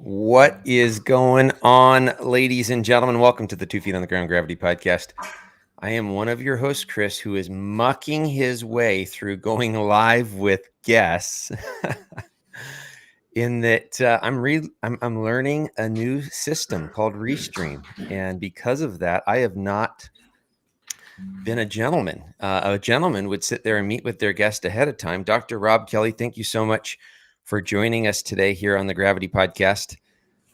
What is going on, ladies and gentlemen? Welcome to the 2 Feet on the Ground Gravity Podcast. I am one of your hosts, Chris, who is mucking his way through going live with guests. In that I'm learning a new system called Restream, and because of that, I have not been a gentleman. A gentleman would sit there and meet with their guest ahead of time. Dr. Robb Kelly, thank you so much for joining us today here on the Gravity Podcast.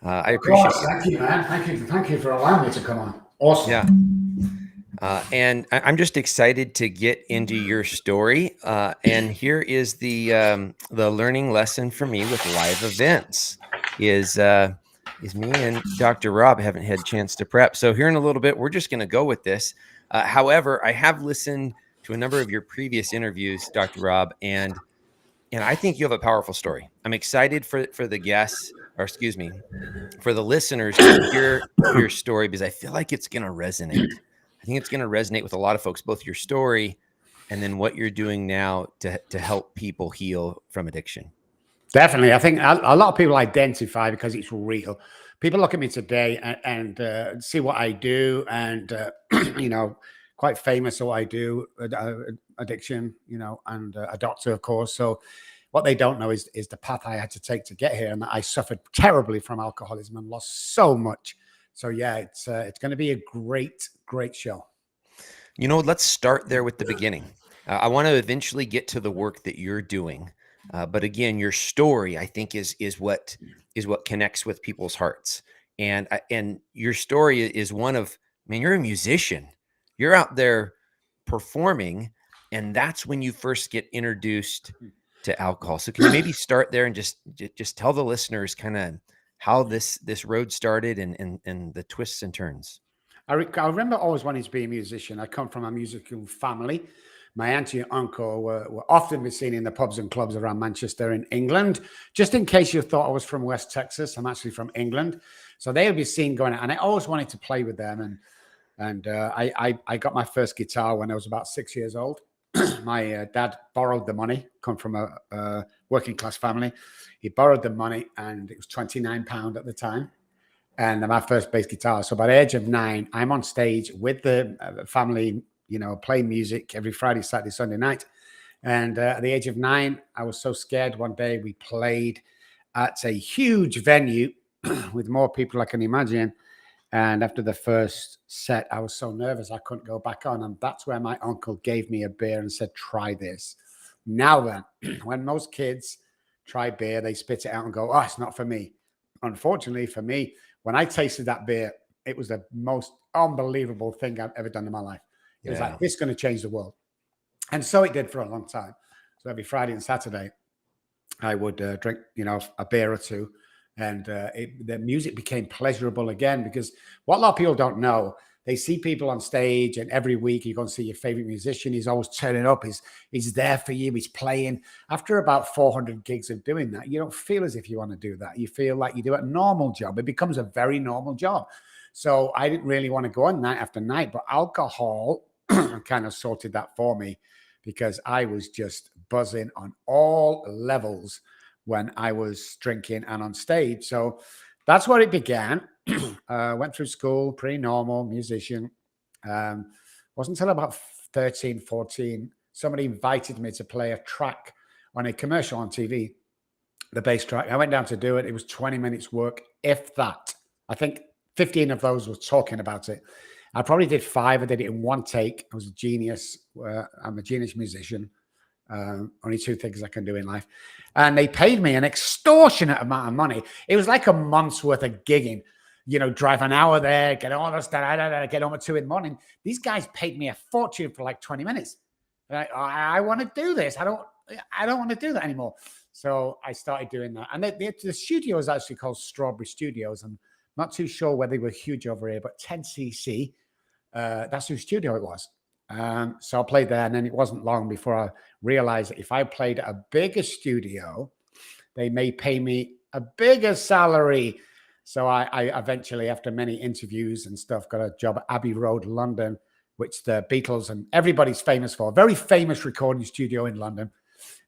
I Of appreciate course. you. Thank you, man. Thank you for allowing me to come on. Awesome. Yeah. And I'm just excited to get into your story. And here is the learning lesson for me with live events is me and Dr. Robb haven't had a chance to prep. So here in a little bit, we're just going to go with this. However, I have listened to a number of your previous interviews, Dr. Robb, and I think you have a powerful story. I'm excited for the guests, or excuse me, for the listeners to hear your story because I feel like it's going to resonate. I think it's going to resonate with a lot of folks, both your story and then what you're doing now to help people heal from addiction. Definitely. I think a lot of people identify because it's real. People look at me today and see what I do and, quite famous what I do, addiction, and a doctor, of course. So what they don't know is the path I had to take to get here, and that I suffered terribly from alcoholism and lost so much. So yeah, it's going to be a great show. Let's start there with the beginning. I want to eventually get to the work that you're doing. But again, your story, I think, is what connects with people's hearts. And your story is one of, man, you're a musician. You're out there performing, and that's when you first get introduced to alcohol. So can you maybe start there and just tell the listeners kind of how this road started and the twists and turns? I remember always wanting to be a musician. I come from a musical family. My auntie and uncle were often be seen in the pubs and clubs around Manchester in England. Just in case you thought I was from West Texas, I'm actually from England. So they would be seen going out, and I always wanted to play with them. And I got my first guitar when I was about 6 years old. My dad borrowed the money, come from a working class family. He borrowed the money, and it was £29 at the time. And my first bass guitar. So by the age of 9, I'm on stage with the family, playing music every Friday, Saturday, Sunday night. And at the age of 9, I was so scared. One day we played at a huge venue with more people I can imagine. And after the first set, I was so nervous I couldn't go back on. And that's where my uncle gave me a beer and said, try this. Now then, when most kids try beer, they spit it out and go, oh, it's not for me. Unfortunately for me, when I tasted that beer, it was the most unbelievable thing I've ever done in my life. It was like, this is going to change the world. And so it did for a long time. So every Friday and Saturday, I would drink, a beer or two. And the music became pleasurable again, because what a lot of people don't know, they see people on stage, and every week you go and see your favorite musician. He's always turning up. He's there for you. He's playing. After about 400 gigs of doing that, you don't feel as if you want to do that. You feel like you do a normal job. It becomes a very normal job. So I didn't really want to go on night after night, but alcohol kind of sorted that for me, because I was just buzzing on all levels when I was drinking and on stage. So that's where it began. Went through school, pretty normal musician. Wasn't until about 13, 14, somebody invited me to play a track on a commercial on TV, the bass track. I went down to do it. It was 20 minutes work, if that. I think 15 of those were talking about it. I probably did 5. I did it in one take. I was a genius. I'm a genius musician. Only 2 things I can do in life. And they paid me an extortionate amount of money. It was like a month's worth of gigging. Drive an hour there, get all this, get home at 2 in the morning. These guys paid me a fortune for like 20 minutes. I want to do this. I don't want to do that anymore. So I started doing that. And the studio is actually called Strawberry Studios. I'm not too sure whether they were huge over here, but 10cc, that's whose studio it was. So I played there, and then it wasn't long before I realized that if I played at a bigger studio, they may pay me a bigger salary. So I eventually, after many interviews and stuff, got a job at Abbey Road, London, which the Beatles and everybody's famous for. Very famous recording studio in London.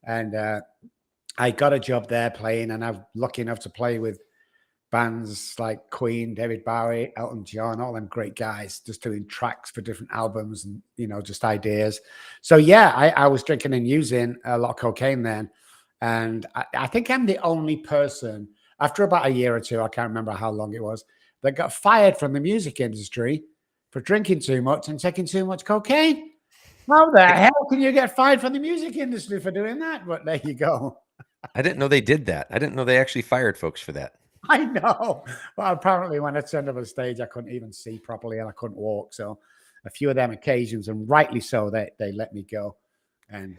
And I got a job there playing, and I'm lucky enough to play with bands like Queen, David Bowie, Elton John, all them great guys, just doing tracks for different albums and, just ideas. So yeah, I was drinking and using a lot of cocaine then. And I think I'm the only person, after about a year or two, I can't remember how long it was, that got fired from the music industry for drinking too much and taking too much cocaine. How the hell can you get fired from the music industry for doing that? But there you go. I didn't know they did that. I didn't know they actually fired folks for that. I know. Well, apparently, when I turned up on stage, I couldn't even see properly and I couldn't walk. So, a few of them occasions, and rightly so, they let me go. And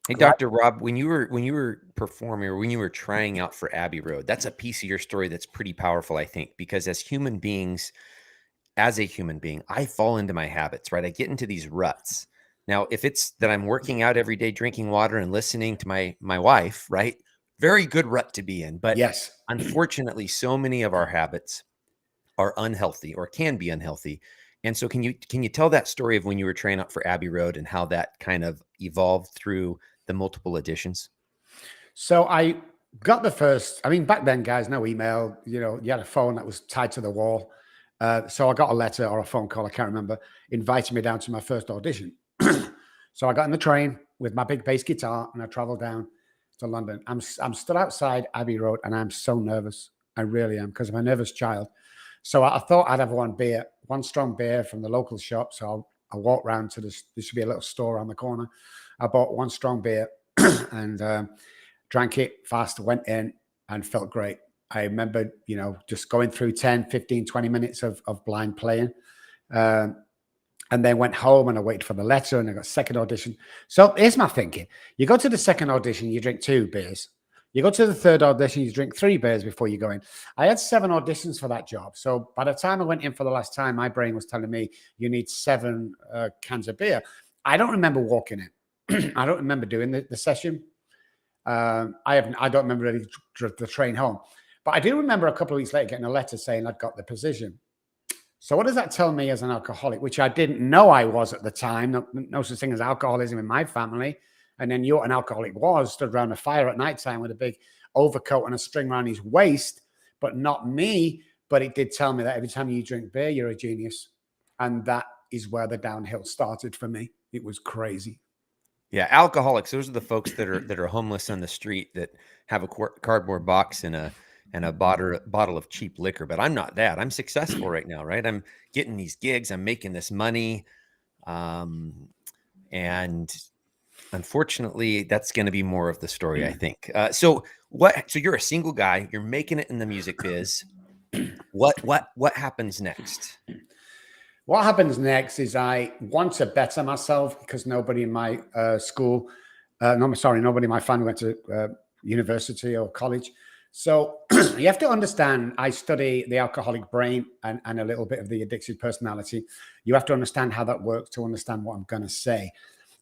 Hey, Dr. Robb, when you were performing or when you were trying out for Abbey Road, that's a piece of your story that's pretty powerful, I think, because as a human being, I fall into my habits, right? I get into these ruts. Now, if it's that I'm working out every day, drinking water and listening to my wife, right? Very good rut to be in. But yes, unfortunately, so many of our habits are unhealthy or can be unhealthy. And so can you tell that story of when you were trying out for Abbey Road and how that kind of evolved through the multiple editions? so I got the first. I mean, back then, guys, no email. You had a phone that was tied to the wall. So I got a letter or a phone call, I can't remember, inviting me down to my first audition. So I got in the train with my big bass guitar and I traveled down to London. I'm stood outside Abbey Road and I'm so nervous. I really am, because I'm a nervous child. So I thought I'd have one strong beer from the local shop. So I walked round to this. There should be a little store on the corner. I bought one strong beer and drank it fast, went in and felt great. I remember, just going through 10, 15, 20 minutes of blind playing. Um, and then went home and I waited for the letter and I got second audition. So here's my thinking. You go to the second audition, you drink 2 beers. You go to the third audition, you drink 3 beers before you go in. I had 7 auditions for that job. So by the time I went in for the last time, my brain was telling me you need 7 cans of beer. I don't remember walking in. I don't remember doing the session. I don't remember really the train home. But I do remember a couple of weeks later getting a letter saying I'd got the position. So what does that tell me as an alcoholic, which I didn't know I was at the time? No such thing as alcoholism in my family. And then what an alcoholic was, stood around a fire at nighttime with a big overcoat and a string around his waist, but not me. But it did tell me that every time you drink beer, you're a genius. And that is where the downhill started for me. It was crazy. Yeah, alcoholics. Those are the folks that are homeless on the street that have a cardboard box and a bottle of cheap liquor. But I'm not that. I'm successful right now, right? I'm getting these gigs. I'm making this money, and unfortunately, that's going to be more of the story, I think. So you're a single guy. You're making it in the music biz. What happens next? What happens next is I want to better myself because nobody in my school, nobody in my family went to university or college. So you have to understand, I study the alcoholic brain and a little bit of the addicted personality. You have to understand how that works to understand what I'm going to say.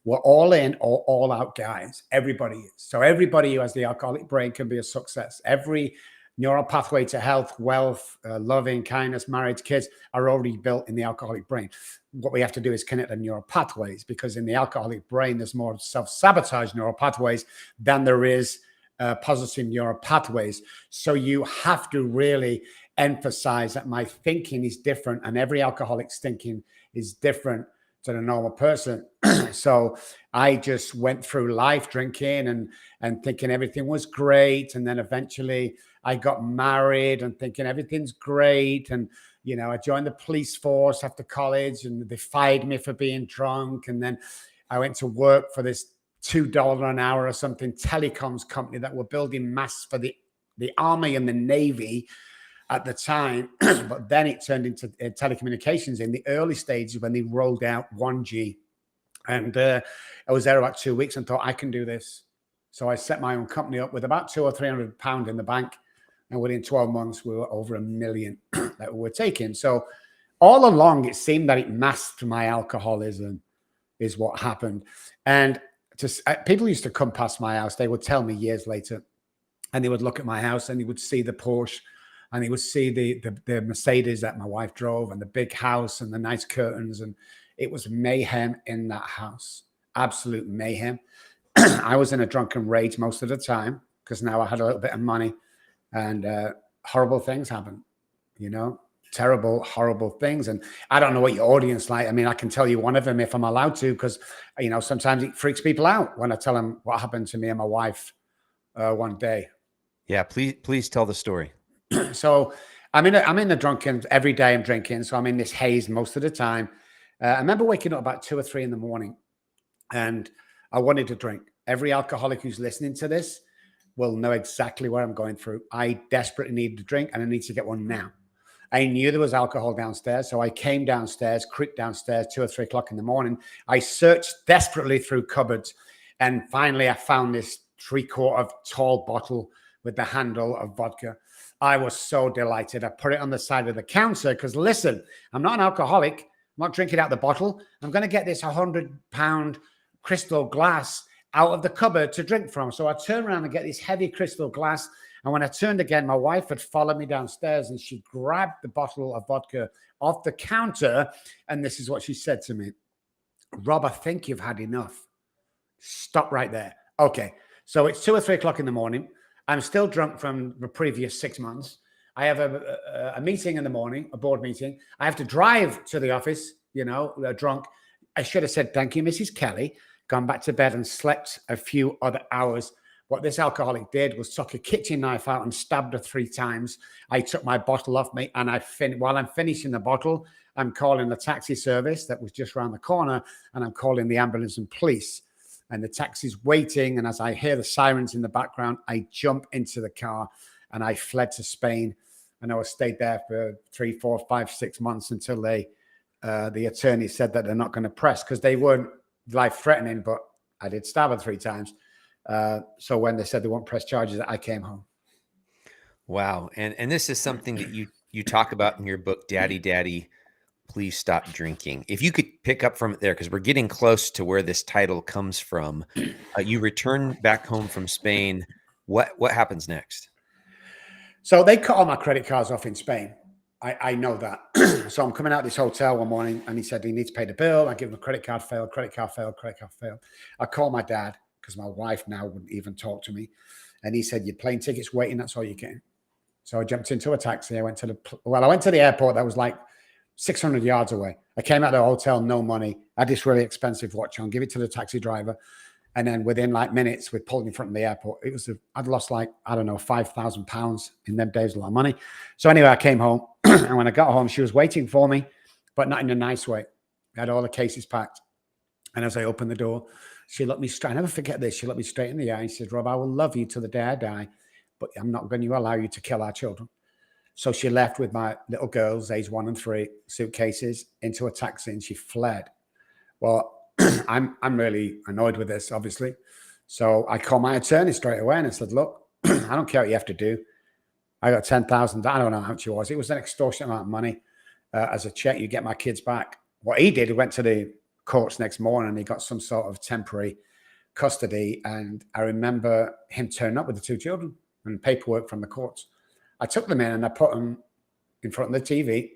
We're all in or all out guys. Everybody is. So everybody who has the alcoholic brain can be a success. Every neural pathway to health, wealth, loving, kindness, marriage, kids are already built in the alcoholic brain. What we have to do is connect the neural pathways, because in the alcoholic brain, there's more self-sabotage neural pathways than there is positive neural pathways. So you have to really emphasize that my thinking is different and every alcoholic's thinking is different to the normal person. So I just went through life drinking and thinking everything was great. And then eventually I got married and thinking everything's great. And, I joined the police force after college and they fired me for being drunk. And then I went to work for this $2 an hour or something telecoms company that were building masks for the Army and the Navy at the time. But then it turned into telecommunications in the early stages when they rolled out 1G. And I was there about 2 weeks and thought, I can do this. So I set my own company up with about £200 or £300 in the bank. And within 12 months, we were over $1 million that we were taking. So all along, it seemed that it masked my alcoholism is what happened. And people used to come past my house. They would tell me years later, and they would look at my house and they would see the Porsche and they would see the Mercedes that my wife drove and the big house and the nice curtains. And it was mayhem in that house, absolute mayhem. I was in a drunken rage most of the time because now I had a little bit of money and horrible things happen, you know, terrible, horrible things. And I don't know what your audience like. I mean, I can tell you one of them if I'm allowed to, because, you know, sometimes it freaks people out when I tell them what happened to me and my wife one day. Yeah, please tell the story. So I'm in the drunken every day. I'm drinking, so I'm in this haze most of the time. I remember waking up about 2 or 3 in the morning, and I wanted to drink. Every alcoholic who's listening to this will know exactly what I'm going through. I desperately need to drink, and I need to get one now. I knew there was alcohol downstairs, so I came downstairs, creeped downstairs, 2 or 3 o'clock in the morning. I searched desperately through cupboards, and finally I found this 3/4 tall bottle with the handle of vodka. I was so delighted. I put it on the side of the counter because, listen, I'm not an alcoholic. I'm not drinking out the bottle. I'm going to get this 100-pound crystal glass out of the cupboard to drink from. So I turn around and get this heavy crystal glass. And when I turned again, my wife had followed me downstairs and she grabbed the bottle of vodka off the counter. And this is what she said to me: Rob, I think you've had enough. Stop right there. Okay. So it's 2 or 3 o'clock in the morning. I'm still drunk from the previous 6 months. I have a meeting in the morning, a board meeting. I have to drive to the office, you know, drunk. I should have said, thank you, Mrs. Kelly, gone back to bed and slept a few other hours. What this alcoholic did was took a kitchen knife out and stabbed her 3 times. I took my bottle off me, and while I'm finishing the bottle, I'm calling the taxi service that was just around the corner, and I'm calling the ambulance and police. And the taxi's waiting, and as I hear the sirens in the background, I jump into the car and I fled to Spain. And I stayed there for 3, 4, 5, 6 months until the attorney said that they're not going to press, because they weren't life-threatening, but I did stab her 3 times. So when they said they won't press charges, I came home. Wow. And this is something that you talk about in your book, Daddy, Daddy, Please Stop Drinking. If you could pick up from it there, because we're getting close to where this title comes from. You return back home from Spain. What happens next? So they cut all my credit cards off in Spain. I know that. So I'm coming out of this hotel one morning, and he said he needs to pay the bill. I give him a credit card failed, credit card failed, credit card failed. I call my dad, because my wife now wouldn't even talk to me. And he said, your plane ticket's waiting, that's all you're getting. So I jumped into a taxi. I went to the airport that was like 600 yards away. I came out of the hotel, no money. I had this really expensive watch on, give it to the taxi driver. And then within like minutes, we pulled in front of the airport. I'd lost like, I don't know, £5,000 in them days, a lot of money. So anyway, I came home. And when I got home, she was waiting for me, but not in a nice way. I had all the cases packed. And as I opened the door, she looked me straight. I never forget this. She looked me straight in the eye and said, Rob, I will love you till the day I die, but I'm not going to allow you to kill our children. So she left with my little girls, age 1 and 3, suitcases, into a taxi, and she fled. Well, I'm really annoyed with this, obviously. So I called my attorney straight away and I said, look, I don't care what you have to do. I got 10,000. I don't know how much it was. It was an extortionate amount of money as a check. You get my kids back. What he did, he went to the courts next morning and he got some sort of temporary custody. And I remember him turning up with the 2 children and paperwork from the courts. I took them in and I put them in front of the TV.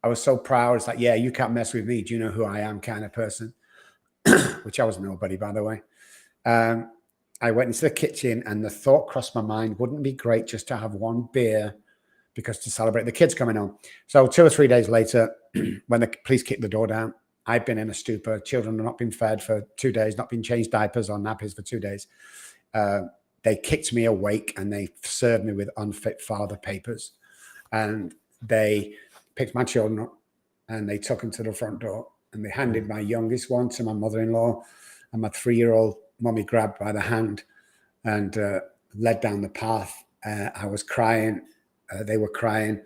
I was so proud. It's like, yeah, you can't mess with me. Do you know who I am kind of person? Which I was nobody, by the way. I went into the kitchen and the thought crossed my mind, wouldn't it be great just to have one beer because to celebrate the kids coming home? So 2 or 3 days later, when the police kicked the door down, I'd been in a stupor. Children had not been fed for 2 days, not been changed diapers or nappies for 2 days. They kicked me awake and they served me with unfit father papers. And they picked my children up and they took them to the front door and they handed my youngest one to my mother-in-law, and my 3-year-old mommy grabbed by the hand and led down the path. I was crying. They were crying.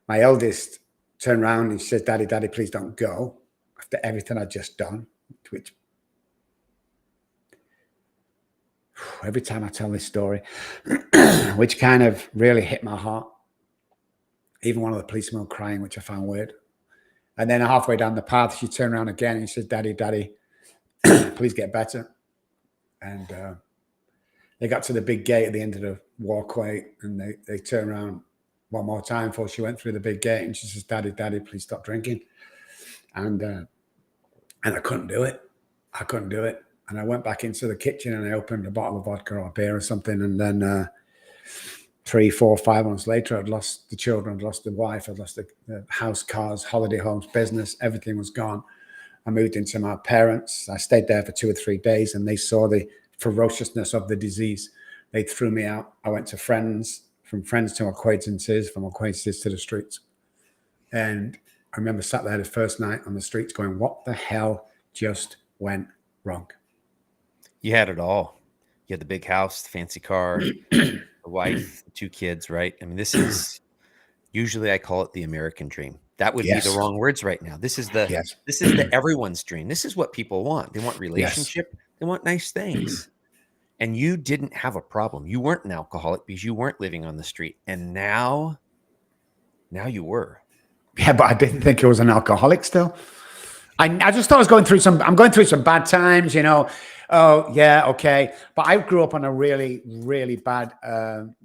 My eldest turned around and she said, Daddy, Daddy, please don't go. After everything I'd just done, which every time I tell this story, which kind of really hit my heart. Even one of the policemen were crying, which I found weird. And then halfway down the path, she turned around again and she said, Daddy, Daddy, please get better. And they got to the big gate at the end of the walkway and they turned around one more time before she went through the big gate. And she says, Daddy, Daddy, please stop drinking. And I couldn't do it. I couldn't do it. And I went back into the kitchen and I opened a bottle of vodka or beer or something. And then 3, 4, 5 months later, I'd lost the children, I'd lost the wife, I'd lost the house, cars, holiday homes, business, everything was gone. I moved into my parents. I stayed there for 2 or 3 days, and they saw the ferociousness of the disease. They threw me out. I went to friends, from friends to acquaintances, from acquaintances to the streets. And I remember sat there the first night on the streets going, what the hell just went wrong? You had it all. You had the big house, the fancy car, the wife, the 2 kids, right? I mean, this is usually I call it the American dream. That would be the Yes. wrong words right now. This is the Yes. everyone's dream. This is what people want. They want Yes. relationship. They want nice things. And you didn't have a problem. You weren't an alcoholic because you weren't living on the street. And now you were. Yeah, but I didn't think I was an alcoholic still. I just thought I was I'm going through some bad times, you know. Oh, yeah, okay. But I grew up on a really, really bad,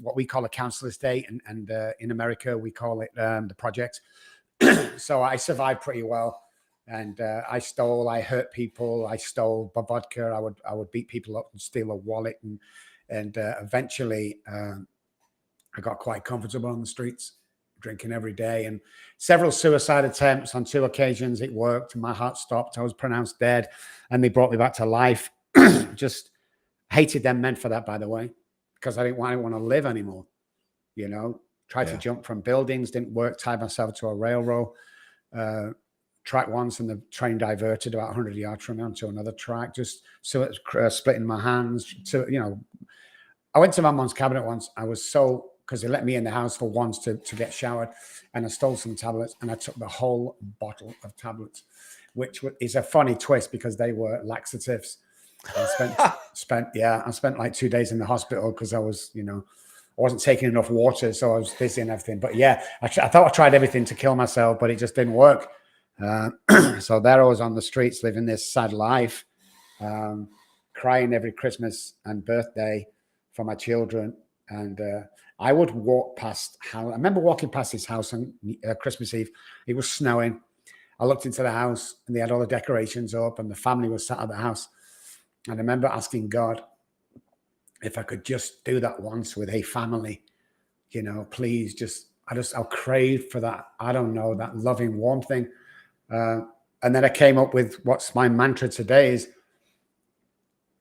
what we call a council estate. And in America, we call it the project. So I survived pretty well. And I hurt people. I stole vodka. I would beat people up and steal a wallet. And eventually I got quite comfortable on the streets, drinking every day, and several suicide attempts. On 2 occasions it worked, and my heart stopped. I was pronounced dead, and they brought me back to life. Just hated them men for that, by the way, because I didn't want to live anymore. You know, tried to jump from buildings, didn't work. Tied myself to a railroad track once, and the train diverted about 100 yards from me onto another track. Just so it's splitting my hands. So, you know, I went to my mom's cabinet once. I was so, because they let me in the house for once to get showered, and I stole some tablets, and I took the whole bottle of tablets, which is a funny twist because they were laxatives. I spent like 2 days in the hospital because I was, you know, I wasn't taking enough water, so I was dizzy and everything. But yeah, I thought I tried everything to kill myself, but it just didn't work. So there I was on the streets living this sad life, crying every Christmas and birthday for my children. And I would walk past how I remember walking past his house on Christmas Eve. It was snowing. I looked into the house, and they had all the decorations up, and the family was sat at the house. And I remember asking God if I could just do that once with a family, you know, please, I'll crave for that. I don't know, that loving, warm thing. And then I came up with what's my mantra today is,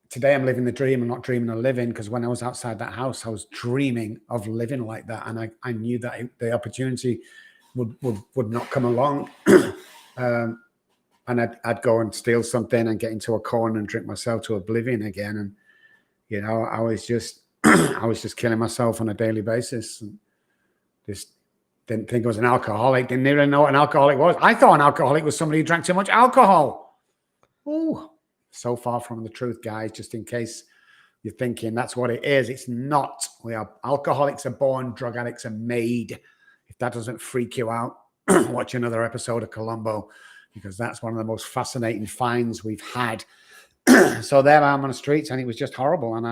today I'm living the dream. I'm not dreaming of living, because when I was outside that house, I was dreaming of living like that. And I knew that the opportunity would not come along. And I'd go and steal something and get into a corner and drink myself to oblivion again. And, you know, I was just killing myself on a daily basis. And just didn't think I was an alcoholic. Didn't even know what an alcoholic was. I thought an alcoholic was somebody who drank too much alcohol. Oh, so far from the truth, guys, just in case you're thinking that's what it is. It's not. Alcoholics are born, drug addicts are made. If that doesn't freak you out, watch another episode of Columbo, because that's one of the most fascinating finds we've had. So there I am on the streets, and it was just horrible. And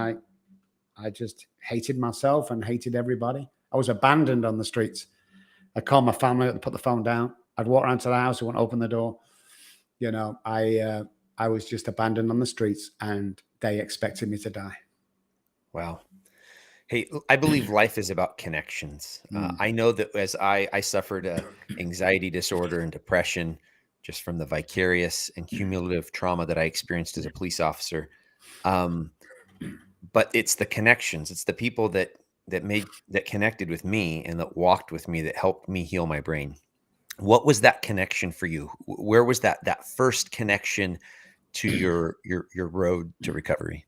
I just hated myself and hated everybody. I was abandoned on the streets. I called my family, I'd put the phone down. I'd walk around to the house, I wouldn't open the door. You know, I was just abandoned on the streets, and they expected me to die. Wow. Hey, I believe life is about connections. I know that as I suffered anxiety disorder and depression just from the vicarious and cumulative trauma that I experienced as a police officer. But it's the connections. It's the people that connected with me and that walked with me that helped me heal my brain. What was that connection for you? Where was that first connection to your road to recovery?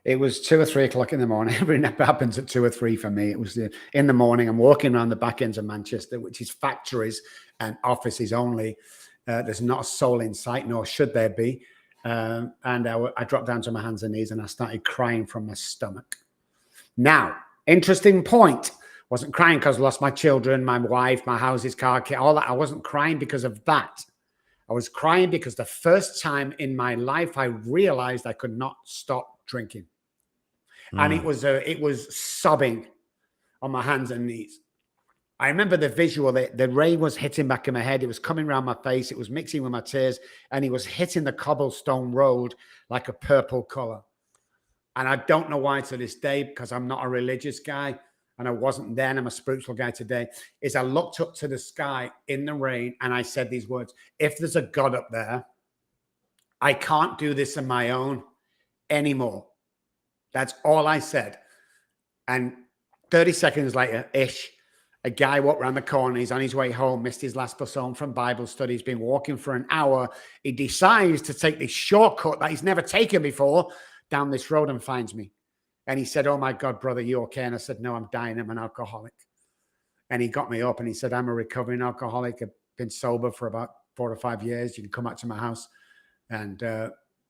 It was 2 or 3 o'clock in the morning. Everything happens at 2 or 3 for me. It was in the morning. I'm walking around the back ends of Manchester, which is factories and offices only. There's not a soul in sight, nor should there be. And I dropped down to my hands and knees, and I started crying from my stomach. Now, interesting point. Wasn't crying because I lost my children, my wife, my houses, car, all that. I wasn't crying because of that. I was crying because the first time in my life I realized I could not stop drinking. And it was sobbing on my hands and knees. I remember the visual, the rain was hitting back in my head. It was coming around my face. It was mixing with my tears, and it was hitting the cobblestone road like a purple color. And I don't know why to this day, because I'm not a religious guy. and I wasn't then, I'm a spiritual guy today, is I looked up to the sky in the rain and I said these words: if there's a God up there, I can't do this on my own anymore. That's all I said. And 30 seconds later-ish, a guy walked around the corner. He's on his way home, missed his last bus home from Bible study. He's been walking for an hour. He decides to take this shortcut that he's never taken before down this road and finds me. And he said, "Oh my God, brother, you okay?" And I said, "No, I'm dying. I'm an alcoholic." And he got me up and he said, "I'm a recovering alcoholic. I've been sober for about 4 or 5 years. You can come out to my house." And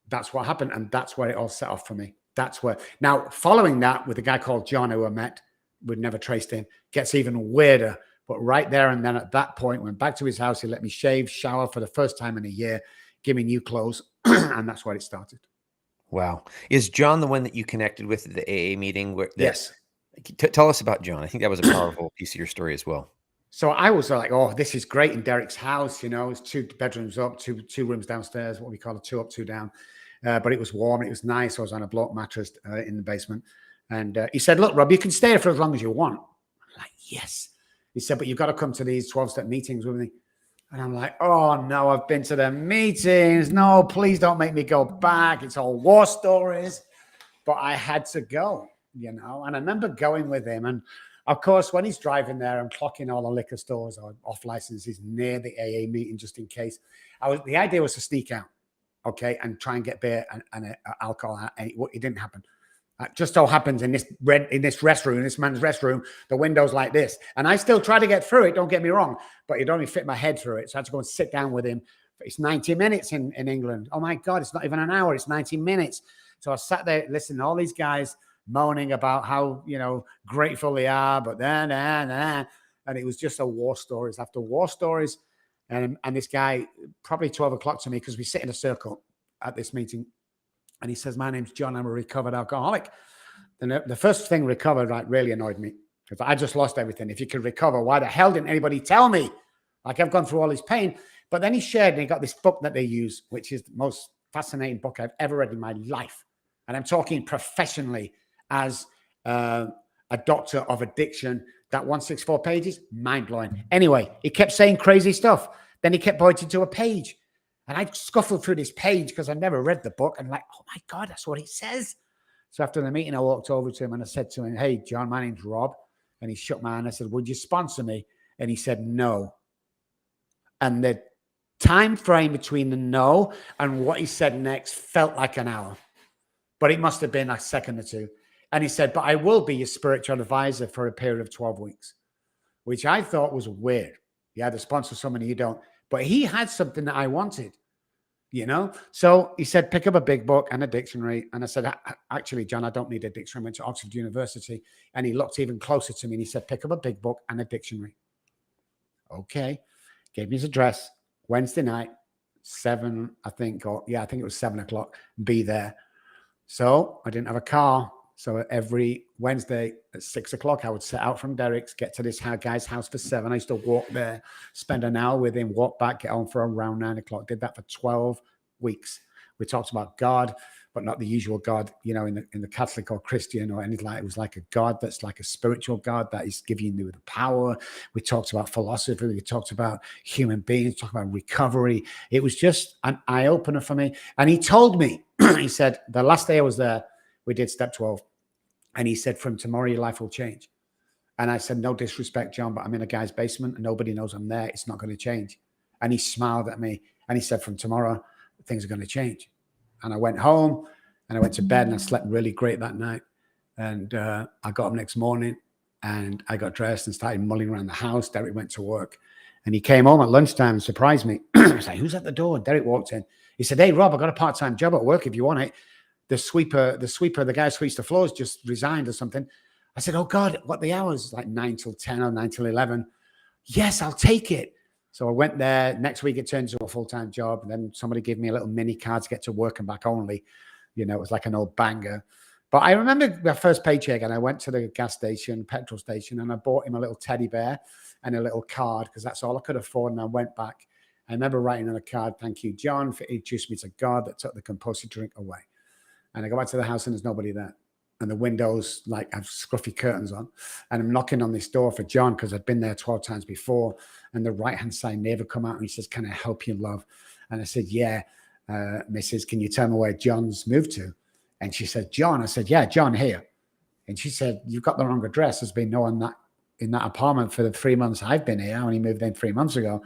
that's what happened. And that's where it all set off for me. That's where. Now, following that, with a guy called John, who I met, we'd never traced him, gets even weirder. But right there and then at that point, went back to his house. He let me shave, shower for the first time in a year, give me new clothes. And that's where it started. Wow. Is John the one that you connected with at the AA meeting? Yes. Tell us about John. I think that was a powerful piece of your story as well. So I was like, "Oh, this is great," in Derek's house. It's 2 bedrooms up, two rooms downstairs, what we call a 2 up, 2 down. But it was warm. It was nice. I was on a block mattress in the basement. And he said, "Look, Rob, you can stay here for as long as you want." I'm like, "Yes." He said, "But you've got to come to these 12-step meetings with me." And I'm like, "Oh, no, I've been to the meetings. No, please don't make me go back. It's all war stories." But I had to go, And I remember going with him. And of course, when he's driving there, I'm clocking all the liquor stores or off licenses near the AA meeting just in case. The idea was to sneak out, okay, and try and get beer and alcohol. And it didn't happen. Just so happens in this restroom, this man's restroom, the window's like this. And I still try to get through it, don't get me wrong, but it only fit my head through it. So I had to go and sit down with him. It's 90 minutes in England. Oh my God, it's not even an hour, it's 90 minutes. So I sat there listening to all these guys moaning about how, grateful they are, but then, and it was just a war stories after war stories. And this guy, probably 12 o'clock to me, because we sit in a circle at this meeting. And he says, "My name's John. I'm a recovered alcoholic." And the first thing recovered, really annoyed me, because I just lost everything. If you could recover, why the hell didn't anybody tell me? Like, I've gone through all this pain. But then he shared, and he got this book that they use, which is the most fascinating book I've ever read in my life. And I'm talking professionally as a doctor of addiction. That 164 pages, mind-blowing. Anyway, he kept saying crazy stuff. Then he kept pointing to a page. And I scuffled through this page because I never read the book. And like, oh my God, that's what he says. So after the meeting, I walked over to him and I said to him, "Hey, John, my name's Rob." And he shook my hand. I said, "Would you sponsor me?" And he said, "No." And the time frame between the no and what he said next felt like an hour, but it must have been a second or two. And he said, "But I will be your spiritual advisor for a period of 12 weeks, which I thought was weird. You had to sponsor someone you don't. But he had something that I wanted, So he said, "Pick up a big book and a dictionary." And I said, "Actually, John, I don't need a dictionary. I went to Oxford University." And he looked even closer to me and he said, "Pick up a big book and a dictionary." Okay. Gave me his address. Wednesday night, 7, I think it was 7 o'clock. Be there. So I didn't have a car. So every Wednesday at 6 o'clock, I would set out from Derek's, get to this guy's house for 7. I used to walk there, spend an hour with him, walk back, get home for around 9 o'clock. Did that for 12 weeks. We talked about God, but not the usual God, in the Catholic or Christian or anything like that. It was like a God that's like a spiritual God that is giving you the power. We talked about philosophy. We talked about human beings, talked about recovery. It was just an eye-opener for me. And he told me, he said, the last day I was there, we did step 12. And he said, "From tomorrow, your life will change." And I said, "No disrespect, John, but I'm in a guy's basement and nobody knows I'm there. It's not going to change." And he smiled at me and he said, "From tomorrow, things are going to change." And I went home and I went to bed and I slept really great that night. And I got up next morning and I got dressed and started mulling around the house. Derek went to work and he came home at lunchtime and surprised me. I was like, "Who's at the door?" And Derek walked in. He said, "Hey, Rob, I got a part-time job at work if you want it. The guy who sweeps the floors just resigned or something." I said, "Oh God, what the hours?" Like 9 till 10 or 9 till 11. "Yes, I'll take it." So I went there. Next week, it turned into a full-time job. And then somebody gave me a little mini card to get to work and back only. It was like an old banger. But I remember my first paycheck and I went to the gas station, petrol station, and I bought him a little teddy bear and a little card because that's all I could afford. And I went back. I remember writing on a card, "Thank you, John, for introducing me to God that took the compulsive drink away." And I go back to the house and there's nobody there. and the windows like have scruffy curtains on, and I'm knocking on this door for John because I'd been there 12 times before, and the right-hand side neighbor come out and he says, "Can I help you, love?" And I said, "Yeah, Mrs., can you tell me where John's moved to?" And she said, "John." I said, "Yeah, John here." And she said, "You've got the wrong address. There's been no one in that apartment for the 3 months I've been here. I only moved in 3 months ago."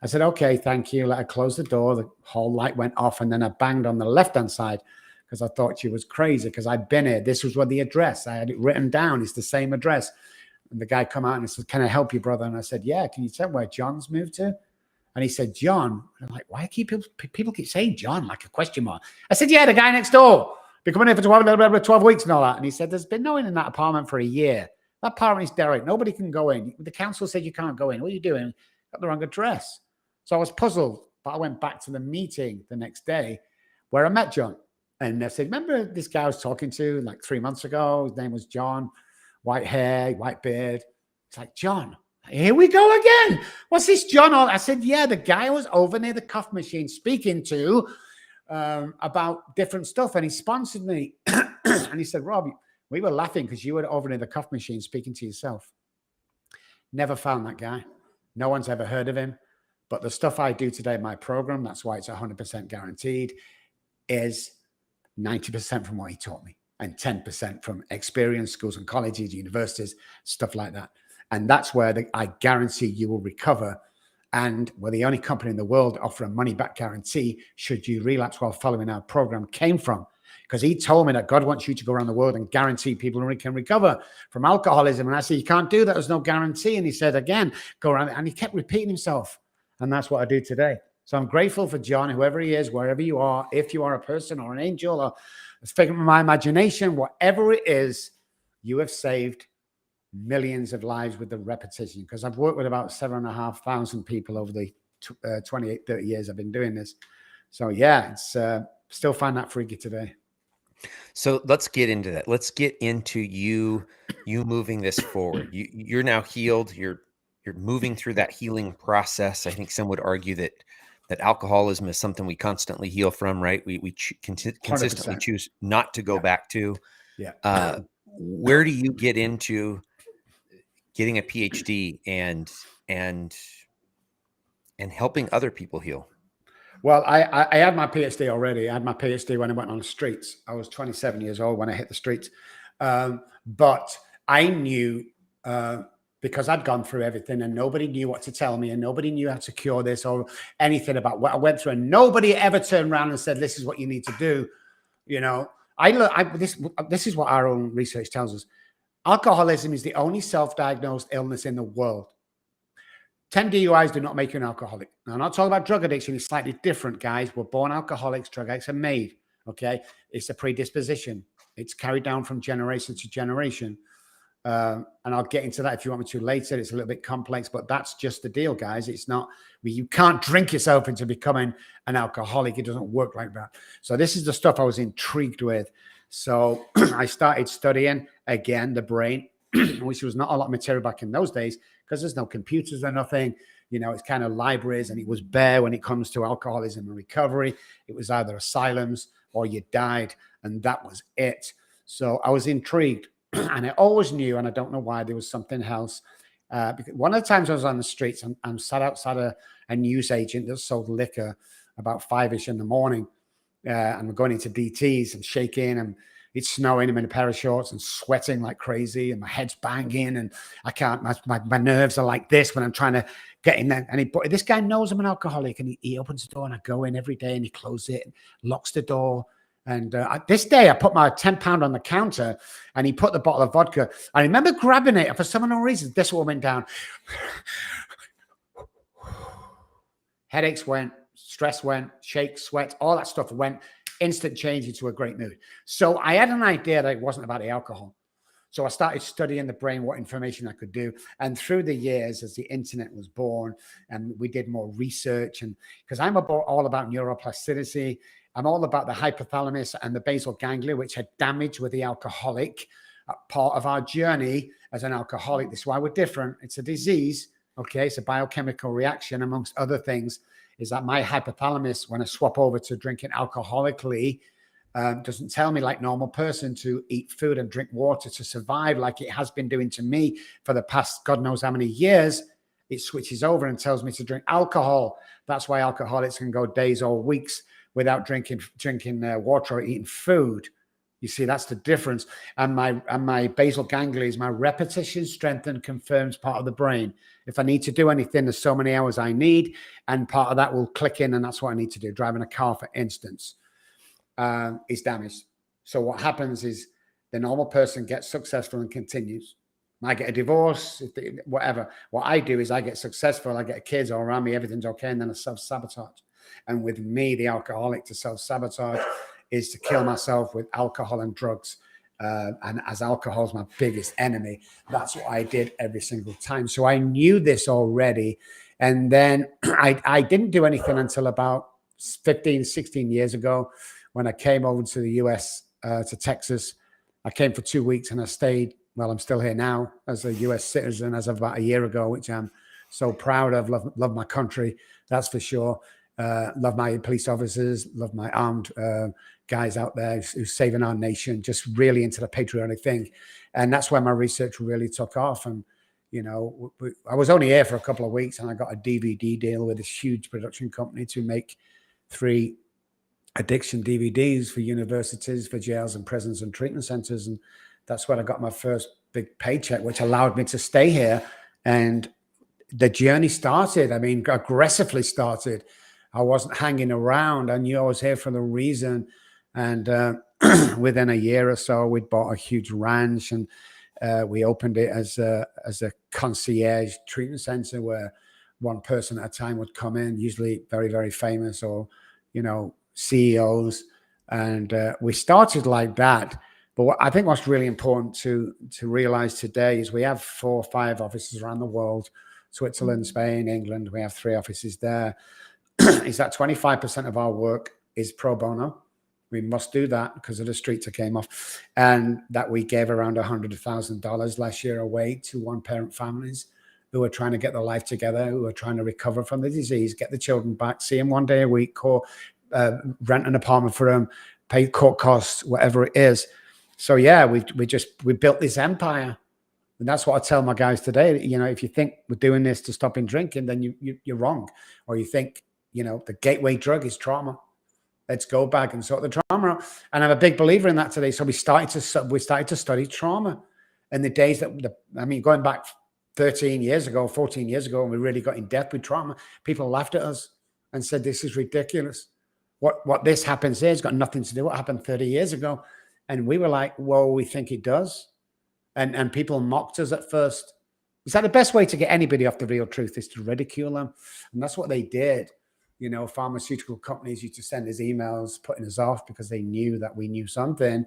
I said, "Okay, thank you." Let her close the door. The whole light went off, and then I banged on the left-hand side because I thought she was crazy because I'd been here. This was what the address. I had it written down. It's the same address. And the guy come out and said, "Can I help you, brother?" And I said, "Yeah, can you tell where John's moved to?" And he said, "John." And I'm like, why people keep saying John like a question mark? I said, "Yeah, the guy next door. Been coming here for 12 weeks and all that." And he said, "There's been no one in that apartment for a year. That apartment is derelict. Nobody can go in. The council said you can't go in. What are you doing? Got the wrong address." So I was puzzled, but I went back to the meeting the next day where I met John. And I said, "Remember this guy I was talking to like 3 months ago? His name was John, white hair, white beard." It's like, "John, here we go again. What's this John?" I said, "Yeah, the guy was over near the coffee machine speaking to about different stuff. And he sponsored me." And he said, "Rob, we were laughing because you were over near the coffee machine speaking to yourself." Never found that guy. No one's ever heard of him. But the stuff I do today in my program, that's why it's 100% guaranteed, is 90% from what he taught me and 10% from experience, schools and colleges, universities, stuff like that. And that's where I guarantee you will recover. And we're the only company in the world to offer a money-back guarantee should you relapse while following our program came from. Because he told me that God wants you to go around the world and guarantee people can recover from alcoholism. And I said, "You can't do that. There's no guarantee." And he said, "Again, go around." And he kept repeating himself. And that's what I do today. So I'm grateful for John, whoever he is, wherever you are, if you are a person or an angel or a figment of my imagination, whatever it is, you have saved millions of lives with the repetition. Because I've worked with about 7,500 people over the 28, 30 years I've been doing this. So yeah, it's still find that freaky today. So let's get into that. Let's get into you moving this forward. You're now healed. You're moving through that healing process. I think some would argue that alcoholism is something we constantly heal from, right? We consistently 100%. choose not to go back to. Yeah. Where do you get into getting a PhD and helping other people heal? Well, I had my PhD already. I had my PhD when I went on the streets. I was 27 years old when I hit the streets. But I knew because I'd gone through everything and nobody knew what to tell me and nobody knew how to cure this or anything about what I went through. And nobody ever turned around and said, "This is what you need to do." You know, this is what our own research tells us. Alcoholism is the only self-diagnosed illness in the world. 10 DUIs do not make you an alcoholic. Now, I'm not talking about drug addiction. It's slightly different, guys. We're born alcoholics. Drug addicts are made, okay? It's a predisposition. It's carried down from generation to generation. And I'll get into that if you want me to later. It's a little bit complex, but that's just the deal, guys. It's not, you can't drink yourself into becoming an alcoholic. It doesn't work like that. So this is the stuff I was intrigued with. So I started studying, again, the brain, which was not a lot of material back in those days because there's no computers or nothing. You know, it's kind of libraries, and it was bare when it comes to alcoholism and recovery. It was either asylums or you died, and that was it. So I was intrigued, and I always knew, and I don't know why, there was something else. Because one of the times I was on the streets, I'm sat outside a news agent that sold liquor about 5-ish in the morning, and we're going into DTs and shaking, and it's snowing. I'm in a pair of shorts and sweating like crazy, and my head's banging, and I can't. My nerves are like this when I'm trying to get in there. And this guy knows I'm an alcoholic, and he opens the door, and I go in every day, and he closes it, and locks the door. And this day, I put my £10 on the counter, and he put the bottle of vodka. I remember grabbing it, and for some unknown reason, this one went down. Headaches went, stress went, shakes, sweat, all that stuff went. Instant change into a great mood. So I had an idea that it wasn't about the alcohol. So I started studying the brain, what information I could do. And through the years, as the internet was born, and we did more research, and because I'm all about neuroplasticity, I'm all about the hypothalamus and the basal ganglia, which had damage with the alcoholic. Part of our journey as an alcoholic, this is why we're different. It's a disease, okay? It's a biochemical reaction, amongst other things, is that my hypothalamus, when I swap over to drinking alcoholically, Doesn't tell me like normal person to eat food and drink water to survive like it has been doing to me for the past God knows how many years. It switches over and tells me to drink alcohol. That's why alcoholics can go days or weeks without drinking water or eating food. You see, that's the difference. And my basal ganglia is my repetition, strengthen, confirms part of the brain. If I need to do anything, there's so many hours I need, and part of that will click in, and that's what I need to do. Driving a car, for instance, is damaged. So what happens is the normal person gets successful and continues. I get a divorce, whatever. What I do is I get successful, I get kids all around me, everything's okay, and then I self-sabotage. And with me, the alcoholic, to self-sabotage is to kill myself with alcohol and drugs. And as alcohol is my biggest enemy, that's what I did every single time. So I knew this already. And then I didn't do anything until about 15, 16 years ago when I came over to the US, to Texas. I came for 2 weeks and I stayed. Well, I'm still here now as a US citizen as of about a year ago, which I'm so proud of. Love my country, that's for sure. Love my police officers, love my armed guys out there who's saving our nation, just really into the patriotic thing. And that's where my research really took off. And, you know, I was only here for a couple of weeks and I got a DVD deal with this huge production company to make 3 addiction DVDs for universities, for jails and prisons and treatment centers. And that's when I got my first big paycheck, which allowed me to stay here. And the journey started. I mean, aggressively started. I wasn't hanging around. I knew I was here for the reason. And within a year or so, we'd bought a huge ranch, and we opened it as a concierge treatment center where one person at a time would come in, usually very, very famous or, you know, CEOs. And we started like that. But what I think what's really important to realize today is we have 4 or 5 offices around the world, Switzerland, Spain, England. We have 3 offices there. Is that 25% of our work is pro bono. We must do that because of the streets that came off. And that we gave around $100,000 last year away to one-parent families who are trying to get their life together, who are trying to recover from the disease, get the children back, see them 1 day a week, rent an apartment for them, pay court costs, whatever it is. So yeah, we built this empire. And that's what I tell my guys today. You know, if you think we're doing this to stopping drinking, then you're wrong. Or you think, you know, the gateway drug is trauma. Let's go back and sort the trauma out. And I'm a big believer in that today. So we started to study trauma. And the days going back 13 years ago, 14 years ago, and we really got in depth with trauma, people laughed at us and said, this is ridiculous. What this happens here has got nothing to do with what happened 30 years ago. And we were like, well, we think it does. And people mocked us at first. Is that the best way to get anybody off the real truth, is to ridicule them? And that's what they did. You know, pharmaceutical companies used to send us emails putting us off because they knew that we knew something,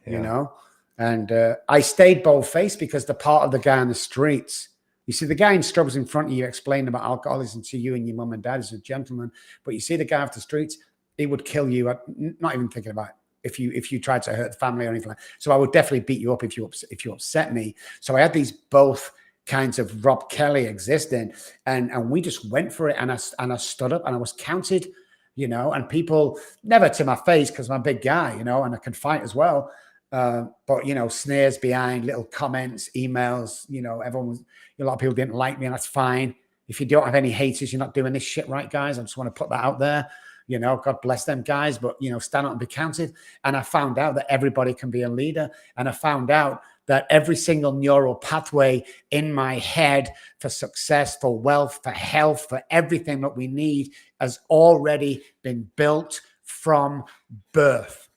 you know. And I stayed bold-faced because the part of the guy on the streets, you see the guy in Strubs in front of you explaining about alcoholism to you and your mum and dad as a gentleman. But you see the guy off the streets, he would kill you, not even thinking about it. If you tried to hurt the family or anything like that. So I would definitely beat you up if you upset me. So I had these both kinds of Robb Kelly existing, and we just went for it. And I stood up and I was counted, you know, and people never to my face because I'm a big guy, you know, and I can fight as well. But you know, snares behind, little comments, emails, you know, a lot of people didn't like me, and that's fine. If you don't have any haters, you're not doing this shit right, guys. I just want to put that out there. You know, God bless them guys, but, you know, stand up and be counted. And I found out that everybody can be a leader. And I found out that every single neural pathway in my head for success, for wealth, for health, for everything that we need has already been built from birth.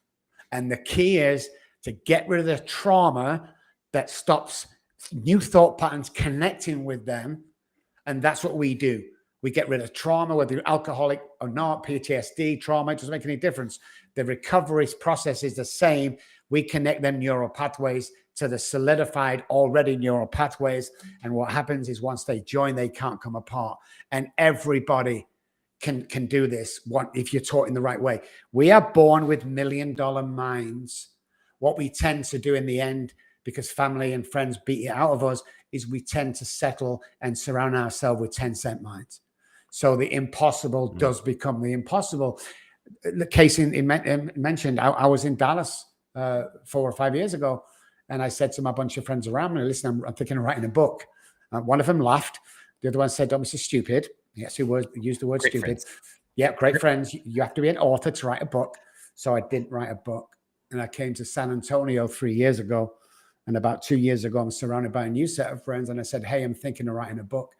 And the key is to get rid of the trauma that stops new thought patterns connecting with them. And that's what we do. We get rid of trauma, whether you're alcoholic or not, PTSD, trauma, it doesn't make any difference. The recovery process is the same. We connect them neural pathways to the solidified already neural pathways. And what happens is once they join, they can't come apart. And everybody can do this if you're taught in the right way. We are born with $1 million minds. What we tend to do in the end, because family and friends beat it out of us, is we tend to settle and surround ourselves with 10-cent minds. So the impossible does become the impossible. the case mentioned, I was in Dallas 4 or 5 years ago, and I said to my bunch of friends around me, listen, I'm thinking of writing a book. One of them laughed. The other one said, don't be so stupid. Yes, he used the word Great stupid. friends. Yeah, great friends. You have to be an author to write a book. So I didn't write a book. And I came to San Antonio 3 years ago. And about 2 years ago, I'm surrounded by a new set of friends. And I said, hey, I'm thinking of writing a book.